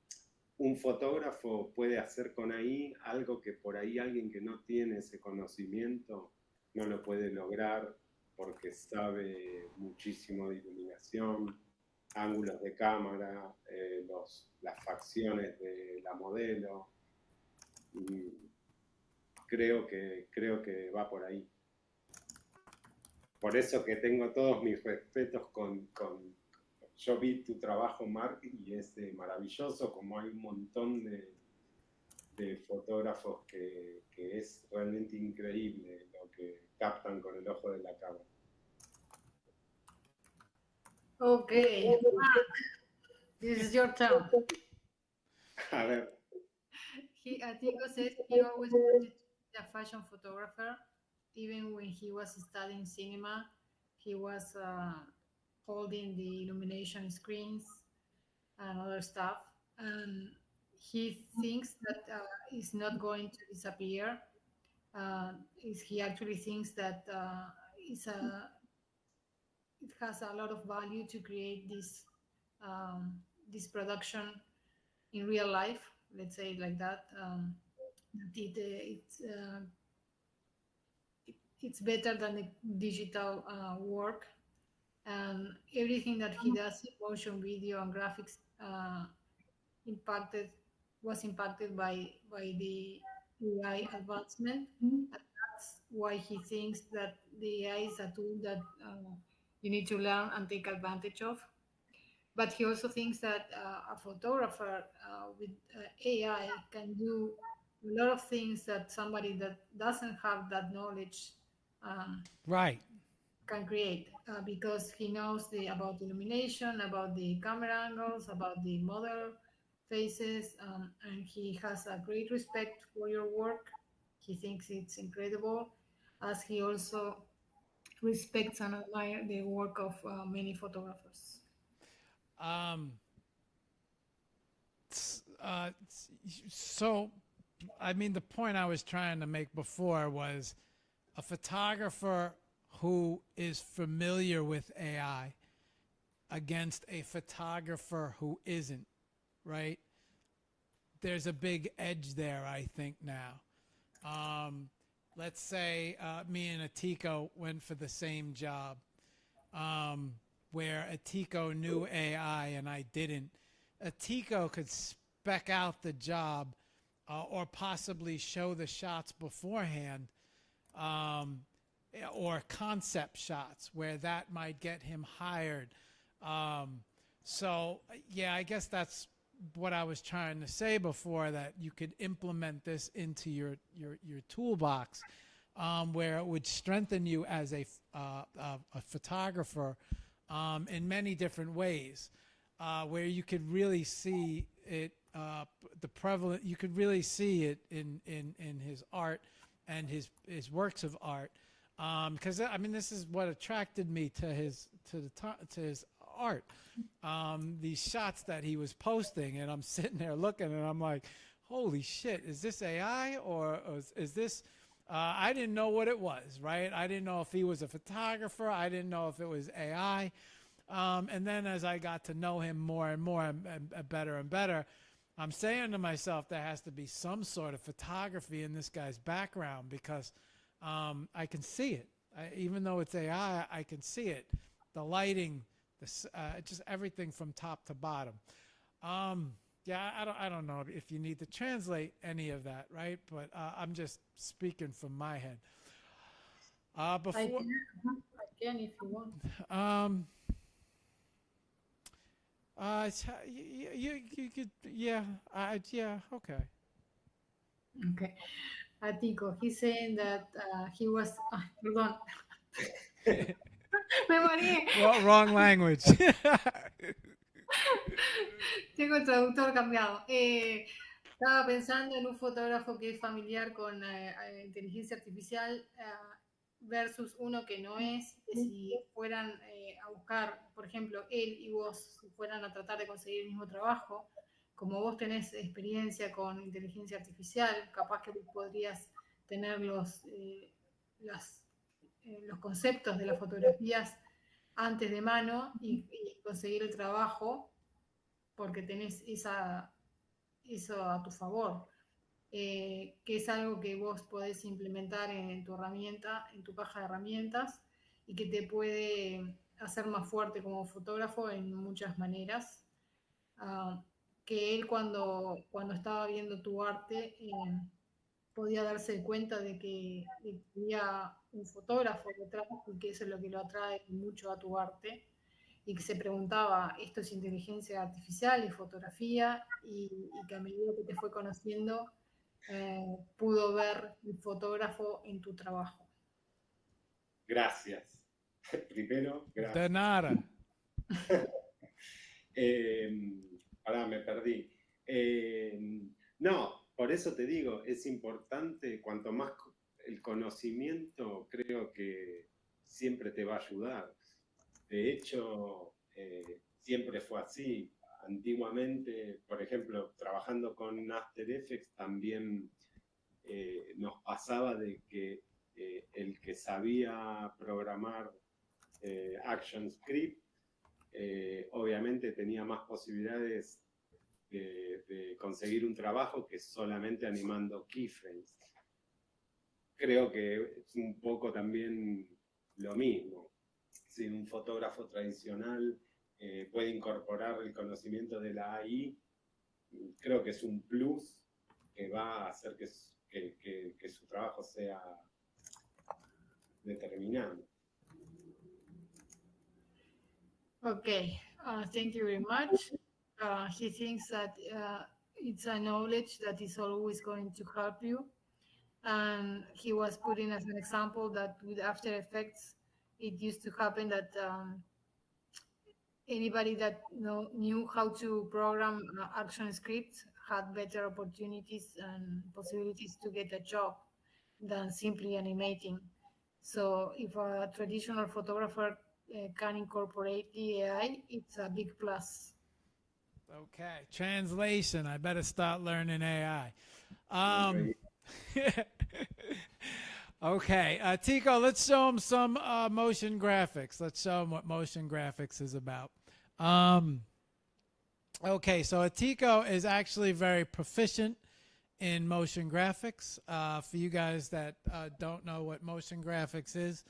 un fotógrafo puede hacer con ahí algo que por ahí alguien que no tiene ese conocimiento no lo puede lograr, porque sabe muchísimo de iluminación, ángulos de cámara, las facciones de la modelo. Creo que va por ahí. Por eso que tengo todos mis respetos yo vi tu trabajo, Marc, y es maravilloso, como hay un montón de fotógrafos que es realmente increíble lo que captan con el ojo de la cámara. Okay, this is your turn. A ver. Atiko says he always wanted to be a fashion photographer. Even when he was studying cinema, he was holding the illumination screens and other stuff. And he thinks that it's not going to disappear. He actually thinks that it has a lot of value to create this production in real life. Let's say it like that. It's better than the digital work, and everything that he does in motion video and graphics was impacted by the AI advancement. And that's why he thinks that the AI is a tool that you need to learn and take advantage of. But he also thinks that a photographer with AI can do a lot of things that somebody that doesn't have that knowledge Right. can create, because he knows about illumination, about the camera angles, about the model faces, and he has a great respect for your work. He thinks it's incredible, as he also respects and admires the work of many photographers. So, I mean, the point I was trying to make before was a photographer who is familiar with AI against a photographer who isn't, right? There's a big edge there, I think, now. Let's say me and Atiko went for the same job, where Atiko knew AI and I didn't. Atiko could spec out the job or possibly show the shots beforehand, or concept shots where that might get him hired. So yeah, I guess that's what I was trying to say before, that you could implement this into your toolbox, where it would strengthen you as a photographer in many different ways, where you could really see it, you could really see it in his art and his works of art, because I mean, this is what attracted me to his art, these shots that he was posting, and I'm sitting there looking and I'm like, holy shit, is this AI or is this I didn't know what it was, right? I didn't know if he was a photographer. I didn't know if it was AI. And then as I got to know him more and more and better and better, I'm saying to myself, there has to be some sort of photography in this guy's background, because I can see it. Even though it's AI, I can see it. The lighting, just everything from top to bottom. Yeah, I don't know if you need to translate any of that, right? But I'm just speaking from my head. Before, I can if you want. You could, yeah, yeah, okay. Okay. Atiko, he's saying that he was, perdón. Me mareé. Wrong language. Tengo el traductor cambiado. Estaba pensando en un fotógrafo que es familiar con inteligencia artificial versus uno que no es. Si fueran a buscar, por ejemplo, él y vos, si fueran a tratar de conseguir el mismo trabajo, como vos tenés experiencia con inteligencia artificial, capaz que podrías tener los conceptos de las fotografías antes de mano y conseguir el trabajo porque tenés eso a tu favor, que es algo que vos podés implementar en tu herramienta, en tu caja de herramientas y que te puede hacer más fuerte como fotógrafo en muchas maneras. Que él cuando estaba viendo tu arte podía darse cuenta de que había un fotógrafo detrás y que eso es lo que lo atrae mucho a tu arte y que se preguntaba, ¿esto es inteligencia artificial y fotografía? Y que a medida que te fue conociendo pudo ver el fotógrafo en tu trabajo. Gracias. Primero, gracias. De nada. Pará, me perdí. No, por eso te digo, es importante, cuanto más el conocimiento, creo que siempre te va a ayudar. De hecho, siempre fue así. Antiguamente, por ejemplo, trabajando con After Effects, también nos pasaba de que el que sabía programar ActionScript, obviamente tenía más posibilidades de conseguir un trabajo que solamente animando keyframes. Creo que es un poco también lo mismo. Si un fotógrafo tradicional puede incorporar el conocimiento de la AI, creo que es un plus que va a hacer que su trabajo sea determinante. Okay, thank you very much. He thinks that it's a knowledge that is always going to help you. And he was putting as an example that with After Effects, it used to happen that anybody that knew how to program action scripts had better opportunities and possibilities to get a job than simply animating. So if a traditional photographer can incorporate the AI, it's a big plus. Okay, translation. I better start learning AI. Okay, Atiko, let's show them some motion graphics. Let's show them what motion graphics is about. Okay, so Atiko is actually very proficient in motion graphics. For you guys that don't know what motion graphics is,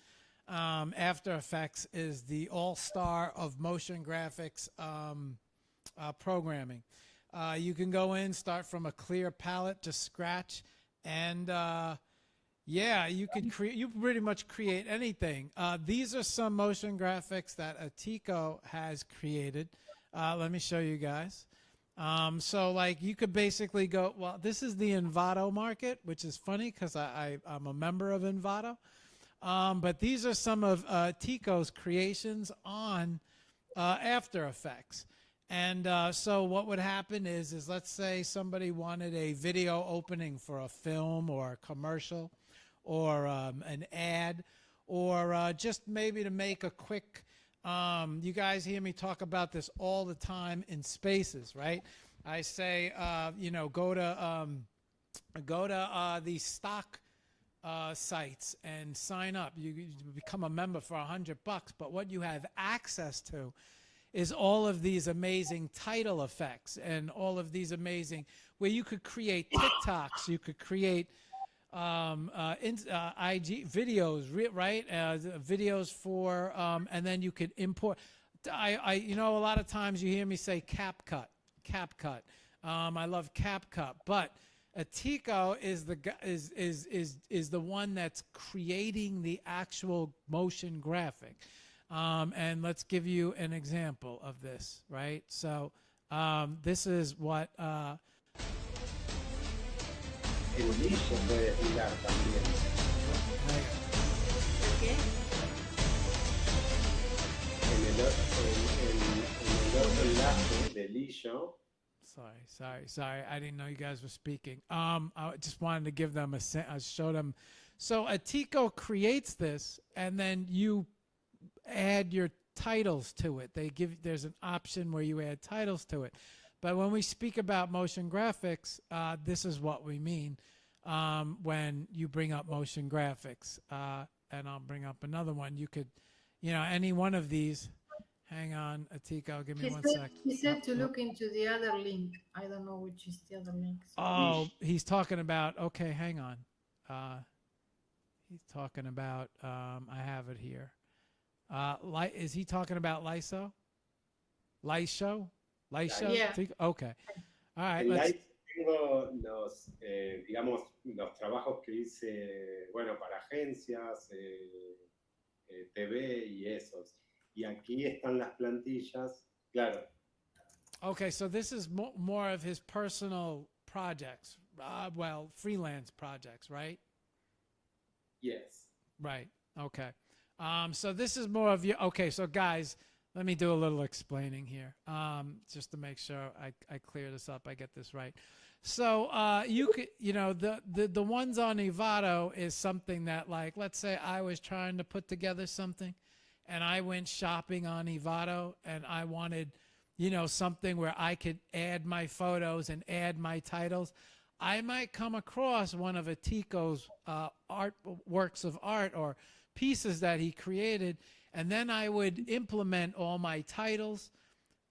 After Effects is the all-star of motion graphics programming. You can go in, start from a clear palette, just scratch, and yeah, you can pretty much create anything. These are some motion graphics that Atiko has created. Let me show you guys. So like you could basically go, well, this is the Envato market, which is funny because I'm a member of Envato. But these are some of Atiko's creations on After Effects. And so what would happen is let's say somebody wanted a video opening for a film or a commercial or an ad, or just maybe to make a quick, you guys hear me talk about this all the time in spaces, right? I say, you know, go to these stock sites and sign up. You become a member for $100, but what you have access to is all of these amazing title effects and all of these amazing, where you could create TikToks, you could create IG videos, right? Videos for, and then you could import. You know, a lot of times you hear me say CapCut. I love CapCut, but Atiko is the one that's creating the actual motion graphic. And let's give you an example of this, right? So this is what El brillo puede girar también. ¿Qué? En el otro enlace Chelillo. Sorry. I didn't know you guys were speaking. I just wanted to give them show them. So Atiko creates this, and then you add your titles to it. There's an option where you add titles to it. But when we speak about motion graphics, this is what we mean when you bring up motion graphics. And I'll bring up another one. You could, any one of these. Hang on, Atiko, give me one sec. He said to look into the other link. I don't know which is the other link. Oh, he's talking about, okay, hang on. He's talking about, I have it here. Is he talking about Lyso? Lysho? Yeah. Okay. All right. En Light tengo digamos, los trabajos que hice, bueno, para agencias, TV y esos. Y aquí están las plantillas, claro. Okay, so this is more of his personal projects, freelance projects, right? Yes. Right. Okay. So this is more of your. Okay, so guys, let me do a little explaining here, just to make sure I clear this up. I get this right. So you could, the ones on Envato is something that, like, let's say I was trying to put together something, and I went shopping on Envato, and I wanted, something where I could add my photos and add my titles. I might come across one of Atiko's works of art or pieces that he created, and then I would implement all my titles.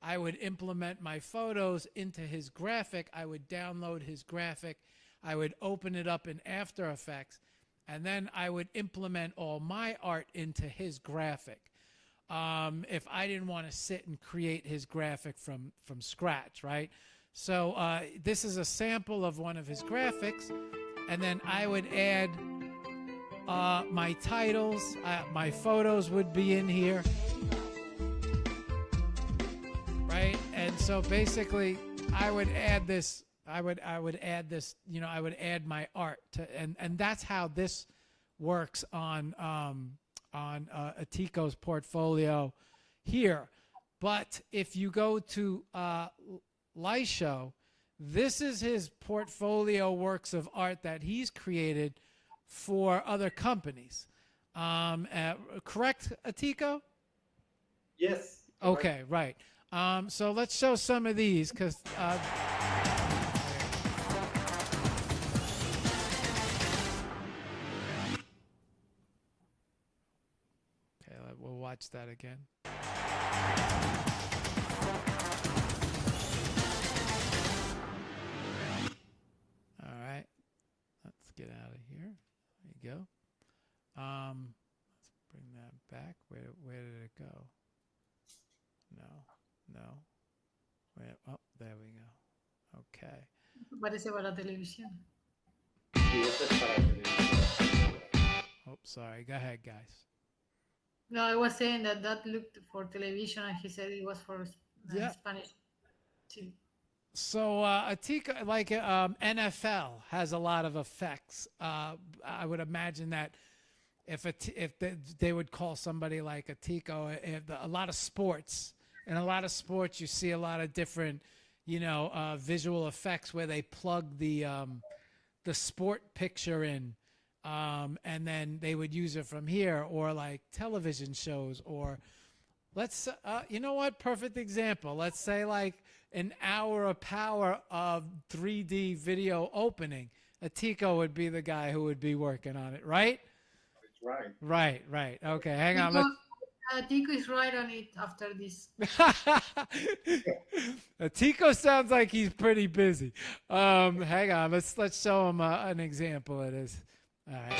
I would implement my photos into his graphic. I would download his graphic. I would open it up in After Effects, and then I would implement all my art into his graphic. If I didn't want to sit and create his graphic from scratch, right? So this is a sample of one of his graphics, and then I would add my titles. My photos would be in here, right? And so basically, I would add this. I would add this. I would add my art to, and that's how this works on Atiko's portfolio here. But if you go to Lysho, this is his portfolio works of art that he's created for other companies. Correct, Atiko? Yes. Okay, right. So let's show some of these, because we'll watch that again. All right, let's get out of here. There you go. Let's bring that back. Where did it go? No. Oh, there we go. Okay. Parece para televisión. Sí, eso es para televisión. Oh, sorry. Go ahead, guys. No, I was saying that looked for television, and he said it was for Spanish too. So Atiko, like NFL has a lot of effects. I would imagine that if they would call somebody like Atiko, a lot of sports. In a lot of sports, you see a lot of different, visual effects where they plug the sport picture in. And then they would use it from here, or like television shows, or let's, perfect example. Let's say like an hour of power of 3D video opening. Atiko would be the guy who would be working on it, right? That's right. Right. Okay, hang on. Atiko is right on it after this. Atiko sounds like he's pretty busy. Hang on, let's show him an example of this. All right.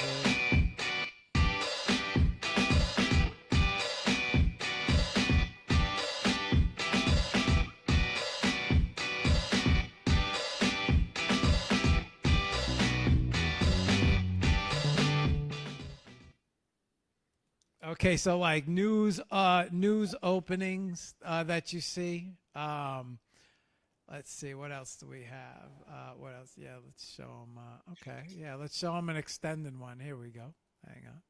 Okay, so like news openings that you see. Let's see, what else do we have? What else? Yeah, let's show them. Okay, yeah, let's show them an extended one. Here we go. Hang on.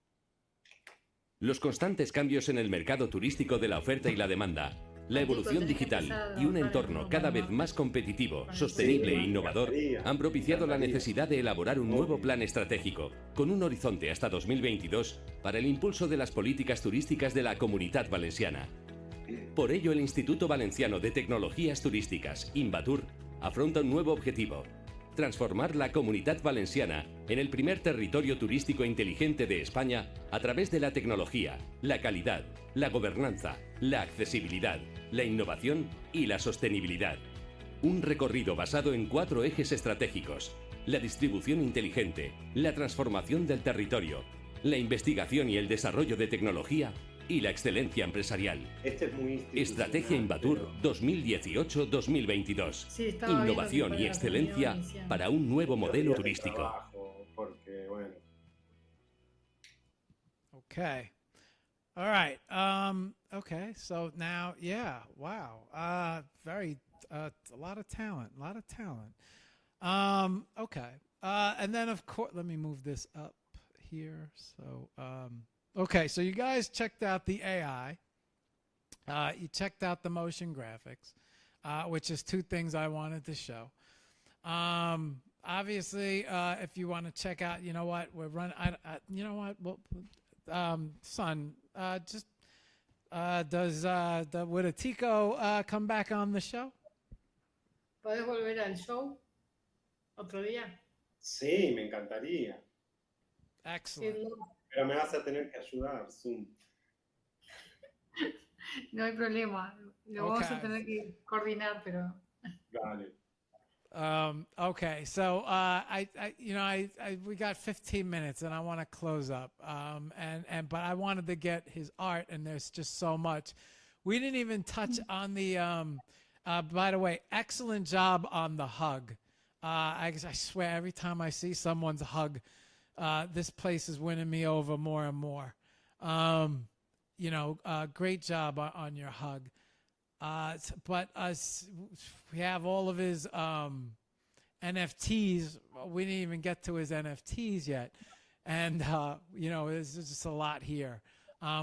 Los constantes cambios en el mercado turístico de la oferta y la demanda La Atiko, evolución tenés que digital empezar a y un trabajar en entorno un cada vez programa. más competitivo, Con el sostenible Sí, e me innovador encantaría, han propiciado me la encantaría. necesidad de elaborar un nuevo Obvio. plan estratégico, con un horizonte hasta 2022 para el impulso de las políticas turísticas de la Comunitat Valenciana. Por ello, el Instituto Valenciano de Tecnologías Turísticas, Invatur, afronta un nuevo objetivo: transformar la Comunitat Valenciana en el primer territorio turístico inteligente de España a través de la tecnología, la calidad, la gobernanza, la accesibilidad, la innovación y la sostenibilidad. Un recorrido basado en 4 ejes estratégicos: la distribución inteligente, la transformación del territorio, la investigación y el desarrollo de tecnología y la excelencia empresarial. Este es muy institucional, Estrategia Invatur pero 2018-2022. Sí, estaba viendo que Innovación para y la excelencia comunidad valenciana. para un nuevo muchos modelo días de turístico. trabajo, porque bueno, Okay. All right. Okay. So now, yeah. Wow. Very. A lot of talent. A lot of talent. Okay. And then of course, let me move this up here. So, okay. So you guys checked out the AI. You checked out the motion graphics, which is 2 things I wanted to show. Obviously, if you want to check out, you know what, we're running. You know what, well, son, just would Atiko come back on the show? ¿Podés volver al show otro día? sí, me encantaría, Excellent. pero me vas a tener que ayudar, Zoom. No hay problema. Lo vamos a Okay. tener que coordinar, pero Dale. Okay, so we got 15 minutes, and I want to close up. But I wanted to get his art, and there's just so much. We didn't even touch on the. By the way, excellent job on the hug. I swear, every time I see someone's hug, this place is winning me over more and more. Great job on your hug. But we have all of his NFTs. We didn't even get to his NFTs yet, and there's just a lot here,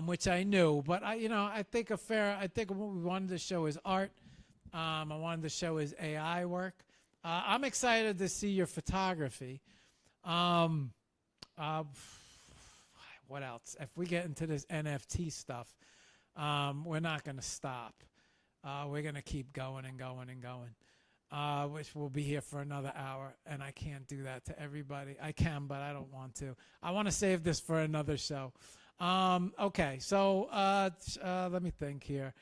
which I knew. But I think what we wanted to show is art. I wanted to show his AI work. I'm excited to see your photography. What else? If we get into this NFT stuff, we're not going to stop. We're going to keep going and going and going, which we'll be here for another hour, and I can't do that to everybody. I can, but I don't want to. I want to save this for another show. Okay, so let me think here.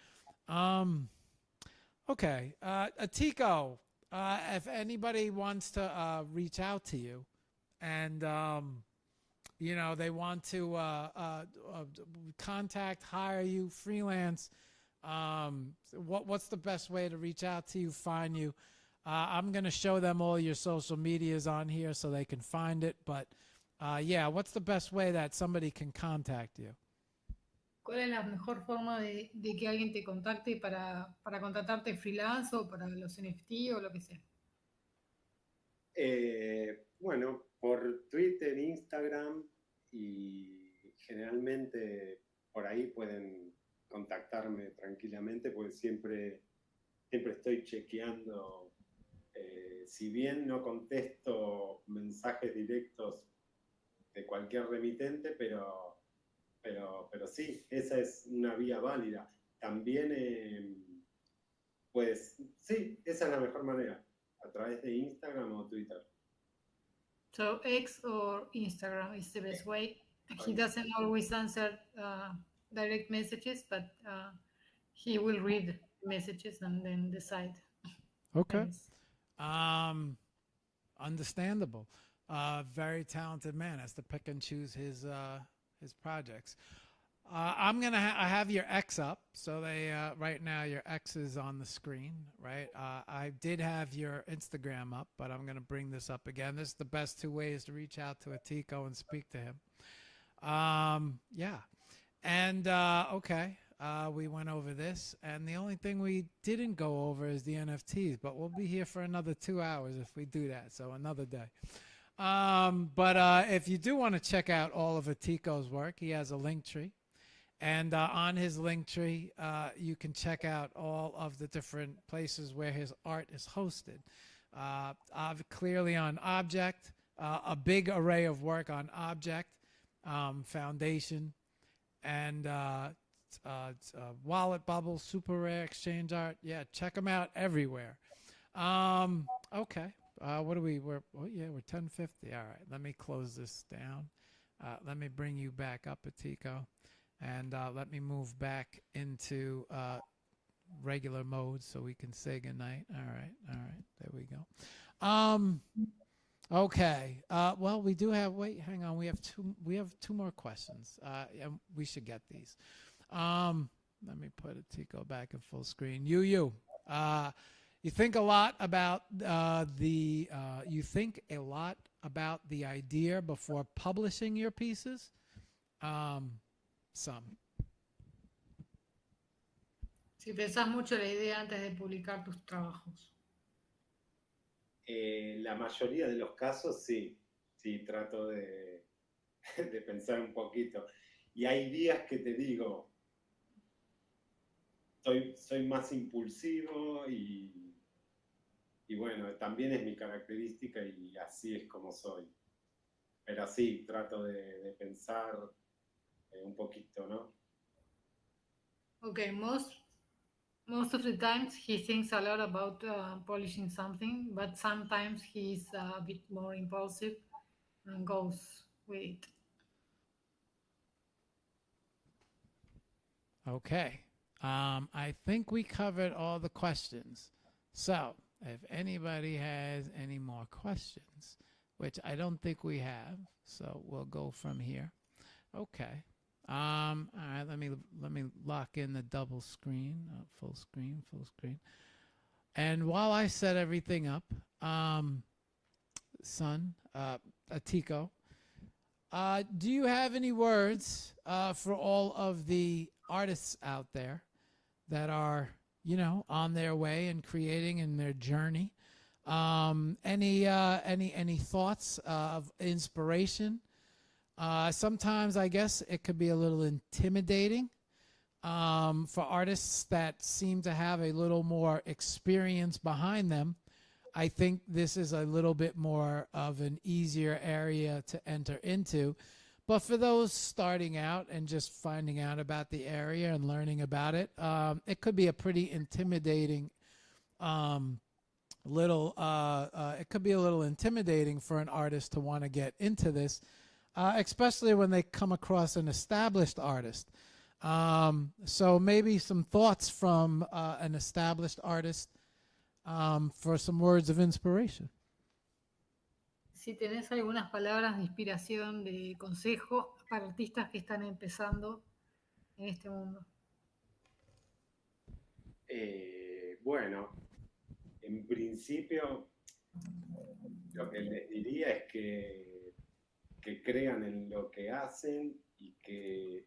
Okay, Atiko, if anybody wants to reach out to you and, they want to contact, hire you, freelance, what's the best way to reach out to you, find you? I'm going to show them all your social medias on here so they can find it. But, what's the best way that somebody can contact you? ¿cuál es la mejor forma de que alguien te contacte para contratarte freelance o para los NFT o lo que sea? Bueno, por Twitter, Instagram, y generalmente por ahí pueden contactarme tranquilamente, porque siempre estoy chequeando. Si bien no contesto mensajes directos de cualquier remitente, pero sí, esa es una vía válida. También, pues sí, esa es la mejor manera, a través de Instagram o Twitter. So X or Instagram is the best way. He doesn't always answer direct messages, but he will read messages and then decide. Okay. Yes. Understandable. Very talented man, has to pick and choose his projects. I have your X up, so they right now your X is on the screen, right? I did have your Instagram up, but I'm gonna bring this up again. This is the best 2 ways to reach out to Atiko and speak to him. And okay, we went over this, and the only thing we didn't go over is the NFTs, but we'll be here for another 2 hours if we do that, so another day. But if you do want to check out all of Atiko's work, he has a link tree. And on his link tree, you can check out all of the different places where his art is hosted. Clearly on Object, a big array of work on Object, Foundation, and Wallet Bubble, Super Rare, Exchange Art. Yeah, check them out everywhere. Okay. What are we? We're 10:50. All right. Let me close this down. Let me bring you back up, Atiko, and let me move back into regular mode so we can say goodnight. All right. There we go. Okay. Well, we do have. Wait, hang on. We have two more questions. And we should get these. Let me put Atiko back in full screen. You think a lot about the idea before publishing your pieces. Some. Si pensás mucho la idea antes de publicar tus trabajos. La mayoría de los casos sí trato de, de pensar un poquito. Y hay días que te digo, soy más impulsivo y bueno, también es mi característica y así es como soy. Pero sí, trato de pensar un poquito, ¿no? Okay, most of the times he thinks a lot about polishing something, but sometimes he's a bit more impulsive and goes with it. Okay. I think we covered all the questions. So, if anybody has any more questions, which I don't think we have, so we'll go from here. Okay. All right. Let me lock in the double screen, full screen. And while I set everything up, son, Atiko, do you have any words for all of the artists out there that are, on their way and creating in their journey? Any thoughts of inspiration? Sometimes I guess it could be a little intimidating for artists that seem to have a little more experience behind them. I think this is a little bit more of an easier area to enter into. But for those starting out and just finding out about the area and learning about it, it could be a pretty intimidating it could be a little intimidating for an artist to want to get into this, especially when they come across an established artist. So maybe some thoughts from an established artist for some words of inspiration. Si tenés algunas palabras de inspiración, de consejo para artistas que están empezando en este mundo. Bueno, en principio lo que les diría es que crean en lo que hacen y que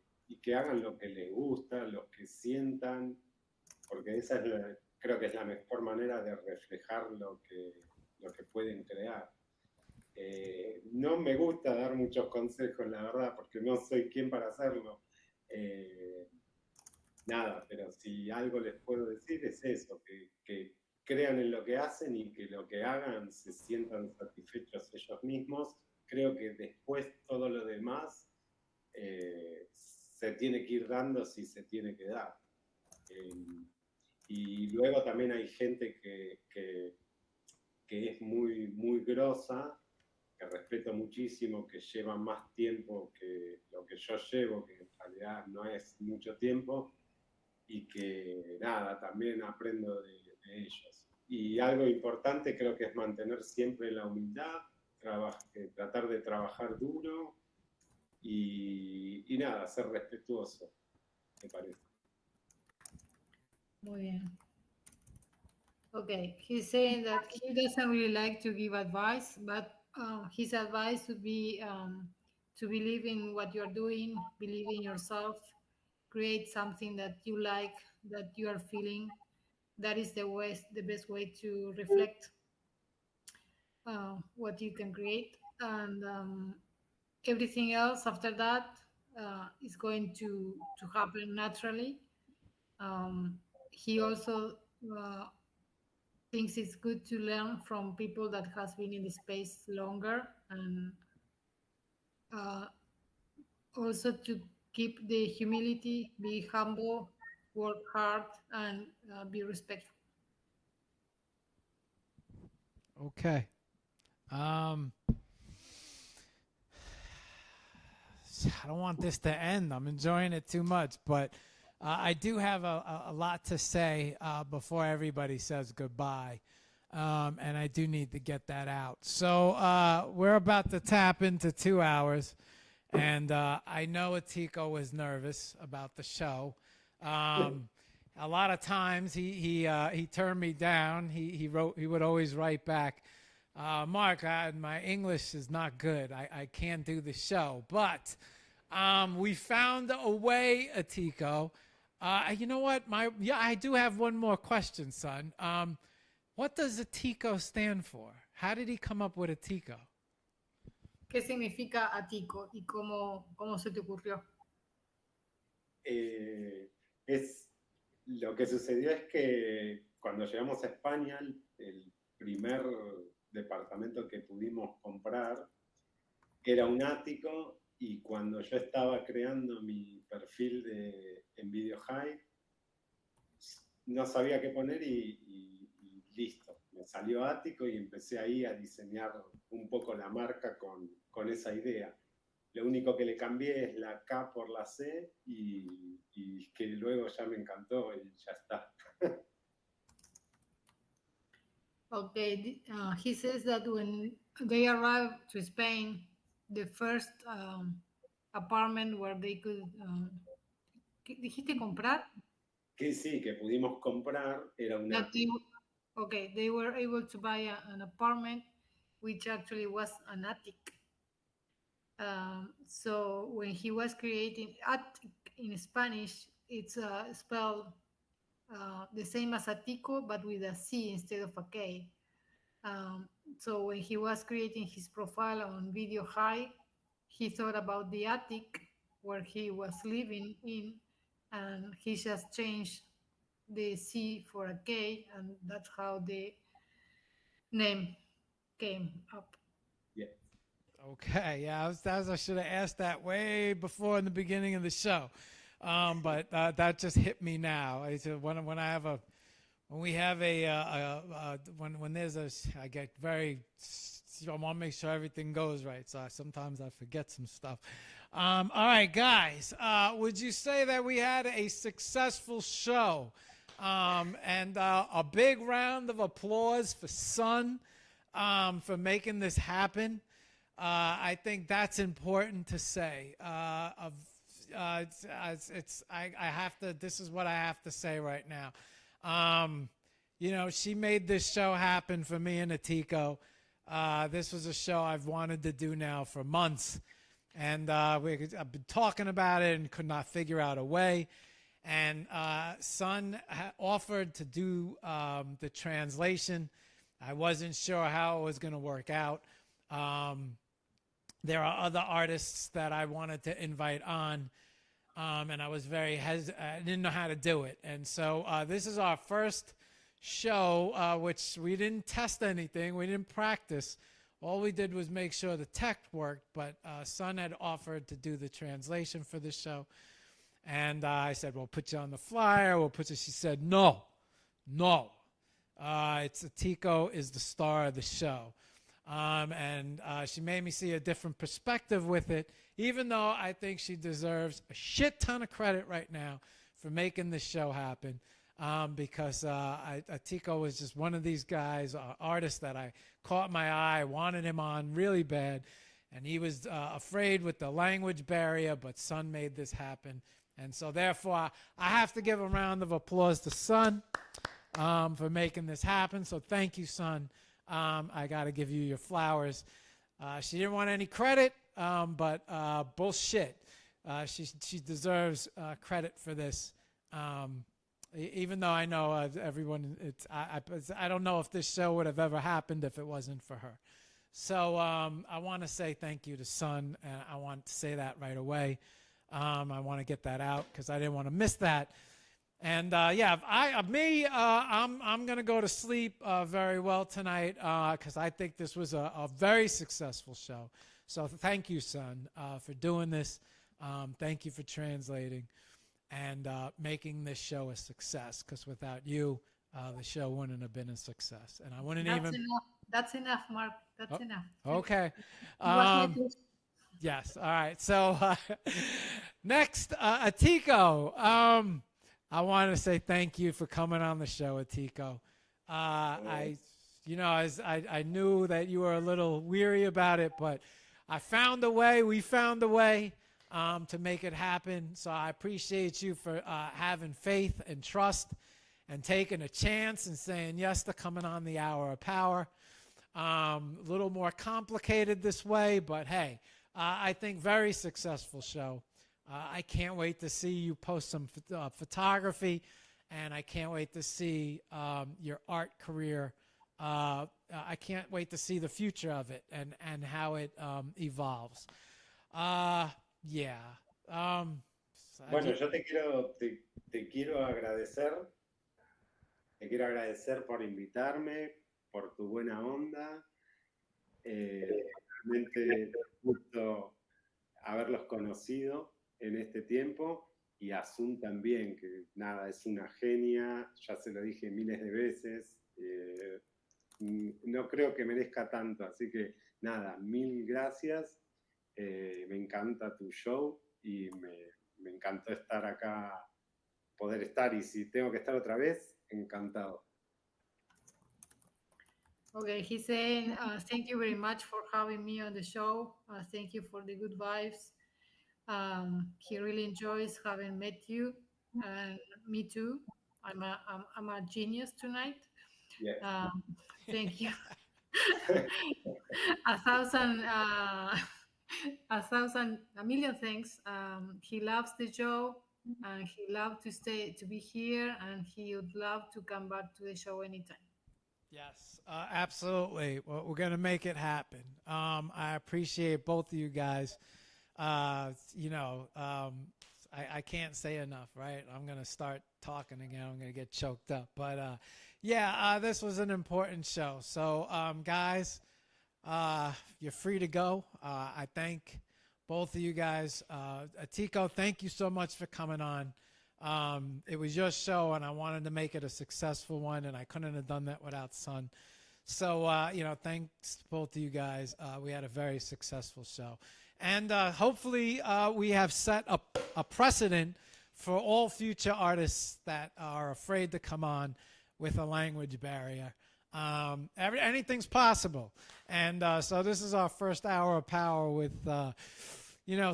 hagan lo que les gusta, lo que sientan, porque esa creo que es la mejor manera de reflejar lo que pueden crear. No me gusta dar muchos consejos, la verdad, porque no soy quien para hacerlo. Nada, pero si algo les puedo decir es eso, que crean en lo que hacen y que lo que hagan se sientan satisfechos ellos mismos. Creo que después todo lo demás se tiene que ir dando si se tiene que dar. Y luego también hay gente que es muy, muy grosa, que respeto muchísimo, que lleva más tiempo que lo que yo llevo, que en realidad no es mucho tiempo, y que nada, también aprendo de ellos. Y algo importante creo que es mantener siempre la humildad, tratar de trabajar duro y nada, ser respetuoso, me parece. Muy bien. Okay, he's saying that he doesn't really like to give advice, but his advice would be to believe in what you're doing, believe in yourself, create something that you like, that you are feeling. That is the best way to reflect what you can create. And everything else after that, is going to happen naturally. He also thinks it's good to learn from people that has been in the space longer, and uh, also to keep the humility, be humble, work hard, and be respectful. Okay. Um, I don't want this to end. I'm enjoying it too much, but I do have a lot to say before everybody says goodbye. And I do need to get that out. So we're about to tap into 2 hours, and I know Atiko was nervous about the show. A lot of times he turned me down. He would always write back, Mark, my English is not good. I can't do the show, but we found a way, Atiko. You know what? I do have one more question, son. What does Atiko stand for? How did he come up with Atiko? ¿Qué significa Atiko y cómo se te ocurrió? Lo que sucedió es que cuando llegamos a España, el primer departamento que pudimos comprar era un ático, y cuando yo estaba creando mi perfil en Video High, no sabía qué poner y listo, me salió ático y empecé ahí a diseñar un poco la marca con esa idea. Lo único que le cambié es la K por la C y que luego ya me encantó y ya está. Okay, he says that when they arrived to Spain, the first apartment where they could, ¿dijiste comprar? Que sí, que pudimos comprar era un ático. Okay, they were able to buy an apartment, which actually was an attic. So when he was creating attic in Spanish, it's spelled the same as Atiko, but with a C instead of a K. So when he was creating his profile on Video High, he thought about the attic where he was living in, and he just changed the C for a K, and that's how the name came up. Yeah. Okay, yeah, I should have asked that way before in the beginning of the show, but that just hit me now. I said when we have when there's I get very, I want to make sure everything goes right, so sometimes I forget some stuff. All right, guys, would you say that we had a successful show? And a big round of applause for Sun for making this happen. I think that's important to say. I have to. This is what I have to say right now. You know, she made this show happen for me and Atiko. This was a show I've wanted to do now for months, and I've been talking about it and could not figure out a way. And Sun offered to do the translation. I wasn't sure how it was going to work out. There are other artists that I wanted to invite on, and I was very hesitant. I didn't know how to do it. And so this is our first show, which we didn't test anything. We didn't practice. All we did was make sure the tech worked, but Sun had offered to do the translation for the show. And I said, we'll put you on the flyer. We'll put you. She said, no. It's Atiko is the star of the show. And she made me see a different perspective with it, even though I think she deserves a shit ton of credit right now for making this show happen. Because Atiko was just one of these guys, artists that I caught my eye, wanted him on really bad. And he was afraid with the language barrier, but Sun made this happen. And so, therefore, I have to give a round of applause to Sun for making this happen. So, thank you, Sun. I got to give you your flowers. She didn't want any credit, but bullshit. She deserves credit for this. Even though I know everyone, I don't know if this show would have ever happened if it wasn't for her. So I want to say thank you to Sun, and I want to say that right away. I want to get that out because I didn't want to miss that. And yeah, I'm gonna go to sleep very well tonight because I think this was a very successful show. So thank you, son, for doing this. Thank you for translating and making this show a success. Because without you, the show wouldn't have been a success, and I wouldn't That's even. enough. That's enough, Mark. That's Oh, enough. Okay. It was my pleasure. Yes. All right. So next, Atiko. I want to say thank you for coming on the show, Atiko. I knew that you were a little weary about it, but I found a way. We found a way to make it happen. So I appreciate you for having faith and trust and taking a chance and saying yes to coming on the Hour of Power. A little more complicated this way, but hey, I think very successful show. I can't wait to see you post some photography, and I can't wait to see your art career. I can't wait to see the future of it and how it evolves. Yeah. Bueno, yo te quiero agradecer. Te quiero agradecer por invitarme, por tu buena onda. Realmente gusto haberlos conocido en este tiempo, y a Sun también, que nada, es una genia, ya se lo dije miles de veces, no creo que merezca tanto, así que nada, mil gracias, me encanta tu show y me encantó estar acá, poder estar, y si tengo que estar otra vez, encantado. Okay, he's saying, thank you very much for having me on the show. Thank you for the good vibes. He really enjoys having met you, and me too. I'm a genius tonight. Yeah. Thank you. A million thanks. He loves the show, and he loves to be here, and he would love to come back to the show anytime. Yes, absolutely. Well, we're going to make it happen. I appreciate both of you guys. I can't say enough, right? I'm going to start talking again. I'm going to get choked up. But, this was an important show. So, guys, you're free to go. I thank both of you guys. Atiko, thank you so much for coming on. It was your show, and I wanted to make it a successful one, and I couldn't have done that without Sun. So, thanks to both of you guys. We had a very successful show. And hopefully we have set a precedent for all future artists that are afraid to come on with a language barrier. Anything's possible. And so this is our first Hour of Power with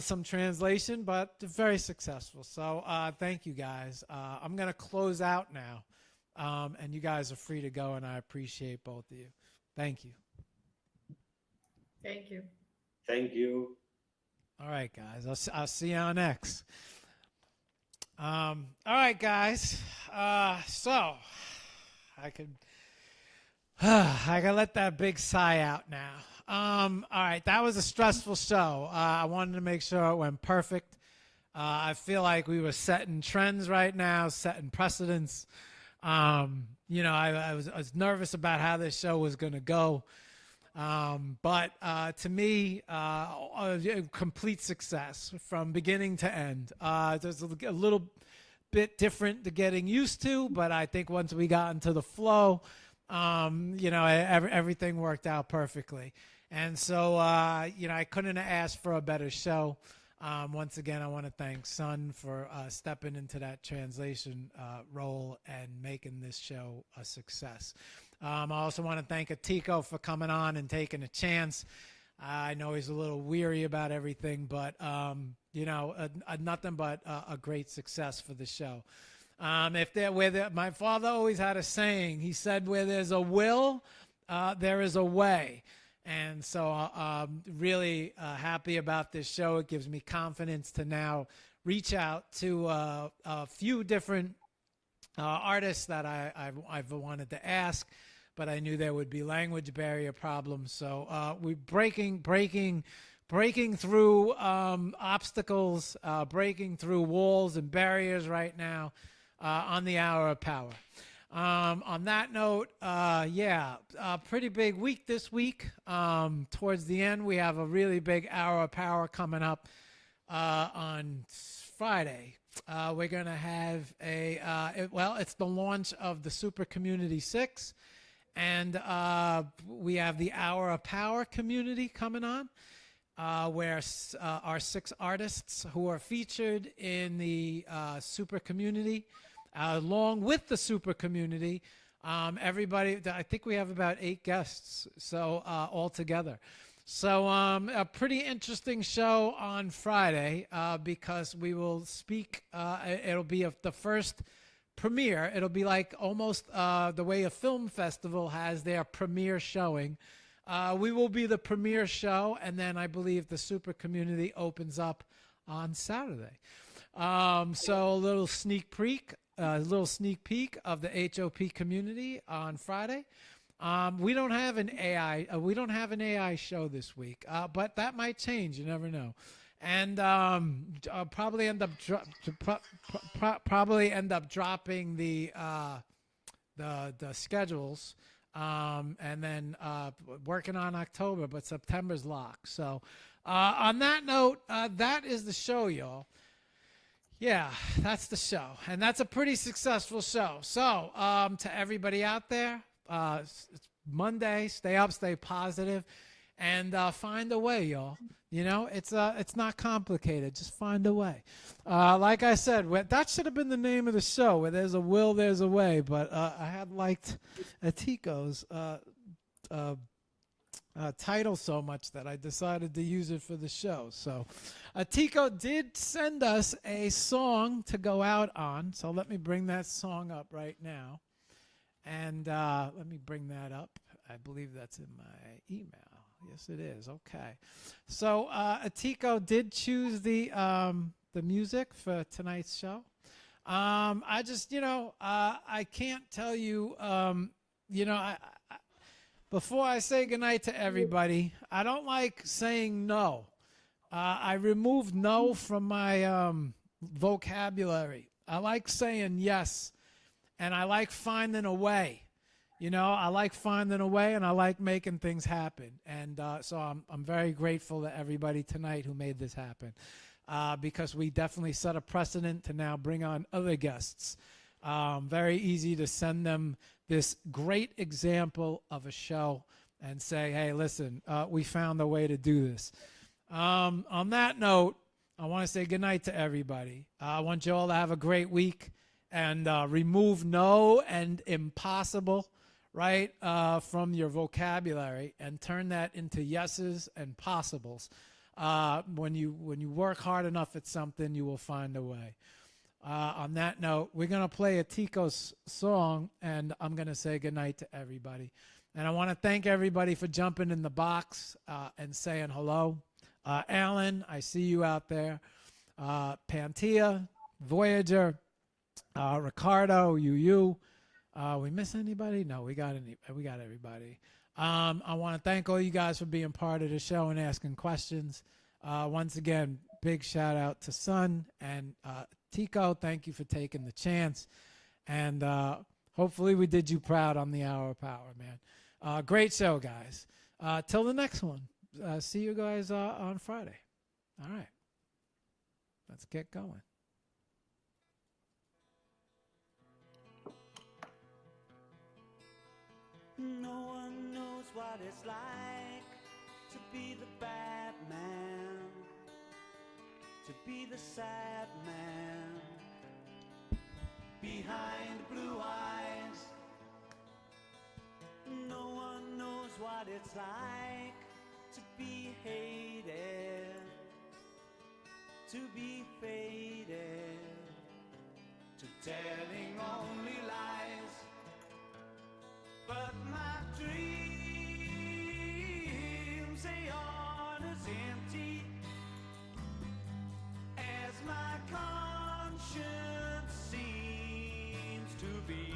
some translation, but very successful. So thank you guys. I'm going to close out now, and you guys are free to go, and I appreciate both of you. Thank you. Thank you. Thank you. All right, guys. I'll see you on X. All right, guys. So I can let that big sigh out now. All right, that was a stressful show. I wanted to make sure it went perfect. I feel like we were setting trends right now, setting precedents. I was nervous about how this show was going to go. But to me, a complete success from beginning to end. There's a little bit different to getting used to, but I think once we got into the flow, everything worked out perfectly. And so, I couldn't have asked for a better show. Once again, I want to thank Sun for stepping into that translation role and making this show a success. I also want to thank Atiko for coming on and taking a chance. I know he's a little weary about everything, but, nothing but a great success for the show. My father always had a saying. He said, where there's a will, there is a way. And so I'm really happy about this show. It gives me confidence to now reach out to a few different artists that I've wanted to ask, but I knew there would be language barrier problems. So we're breaking breaking through obstacles, breaking through walls and barriers right now on the Hour of Power. On that note, pretty big week this week. Towards the end, we have a really big Hour of Power coming up on Friday. We're going to have it's the launch of the Super Community 6. And we have the Hour of Power community coming on, where our 6 artists who are featured in the Super Community, along with the Super Community, everybody, I think we have about 8 guests, so all together. So a pretty interesting show on Friday because we will speak, it'll be the first premiere. It'll be like almost the way a film festival has their premiere showing. We will be the premiere show, and then I believe the Super Community opens up on Saturday. So a little sneak peek of the HOP community on Friday. We don't have an AI show this week, but that might change. You never know. And I'll probably end up dropping the schedules, and then working on October, but September's locked. So on that note, that is the show, y'all. Yeah, that's the show, and that's a pretty successful show. So to everybody out there, it's Monday. Stay up, stay positive, and find a way, y'all. You know, it's not complicated. Just find a way. Like I said, that should have been the name of the show. Where there's a will, there's a way. But I had liked Atiko's title so much that I decided to use it for the show. So Atiko did send us a song to go out on. So let me bring that song up right now. And let me bring that up. I believe that's in my email. Yes, it is. Okay. So Atiko did choose the music for tonight's show. I just, I can't tell you, before I say goodnight to everybody, I don't like saying no. I removed no from my vocabulary. I like saying yes, and I like finding a way. I like finding a way, and I like making things happen. And so I'm very grateful to everybody tonight who made this happen, because we definitely set a precedent to now bring on other guests. Very easy to send them this great example of a show and say, hey, listen, we found a way to do this. On that note, I want to say goodnight to everybody. I want you all to have a great week, and remove no and impossible right from your vocabulary, and turn that into yeses and possibles. When you work hard enough at something, you will find a way. On that note, we're going to play Atiko's song, and I'm going to say goodnight to everybody. And I want to thank everybody for jumping in the box and saying hello. Alan, I see you out there. Pantia, Voyager, Ricardo, you. We miss anybody? No, we got everybody. I want to thank all you guys for being part of the show and asking questions. Once again, big shout out to Sun and Atiko. Thank you for taking the chance, and hopefully we did you proud on the Hour of Power, man. Great show, guys. Till the next one. See you guys on Friday. All right, let's get going. No one knows what it's like to be the bad man, to be the sad man behind blue eyes. No one knows what it's like to be hated, to be faded, to telling only lies. But my dreams, they aren't as empty as my conscience seems to be.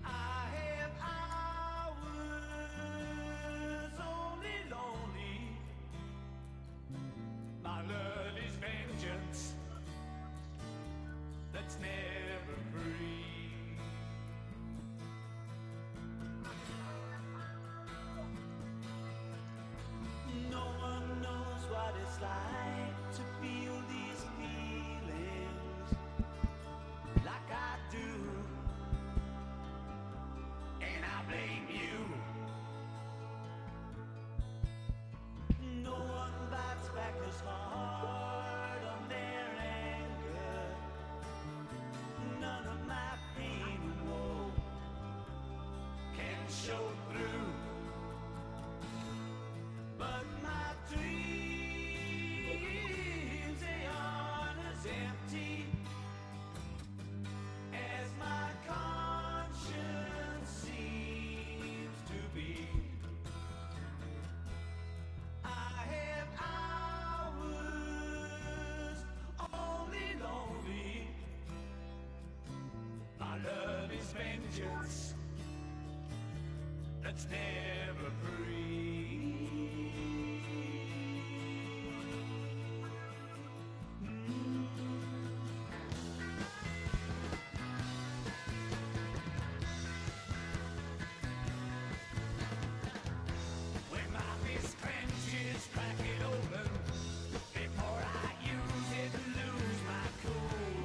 I have hours only long it's like to feel these feelings like I do. And I blame you. No one bites back as hard on their anger. None of my pain and woe can show through. But my dreams, they aren't as empty as my conscience seems to be. I have hours only lonely. My love is vengeance that's never free. When my fist clenches, crack it open before I use it and lose my cool.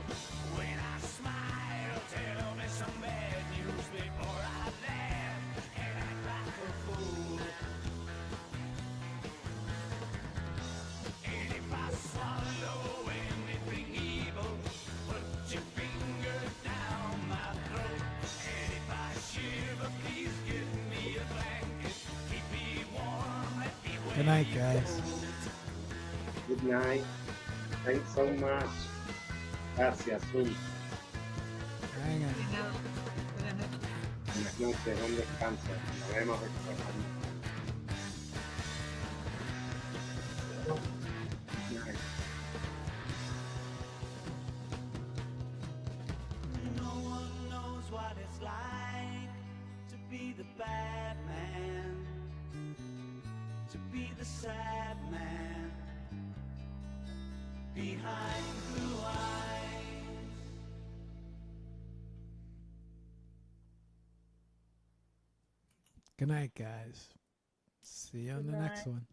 When I smile, tell me some bad news before I laugh and act like a fool. And if I swallow anything evil, put your finger down my throat. And if I shiver, please give me a blanket. Keep me warm, let me wait. Good night, guys. Good night. Thanks so much. Gracias, Zoom. Hang on. De nada. Buenas noches. Buenas noches, buen descanso. Nos vemos después. Good night. No one knows what it's like to be the bad man, to be the sad man behind blue eyes. Good night, guys. See you on the next one.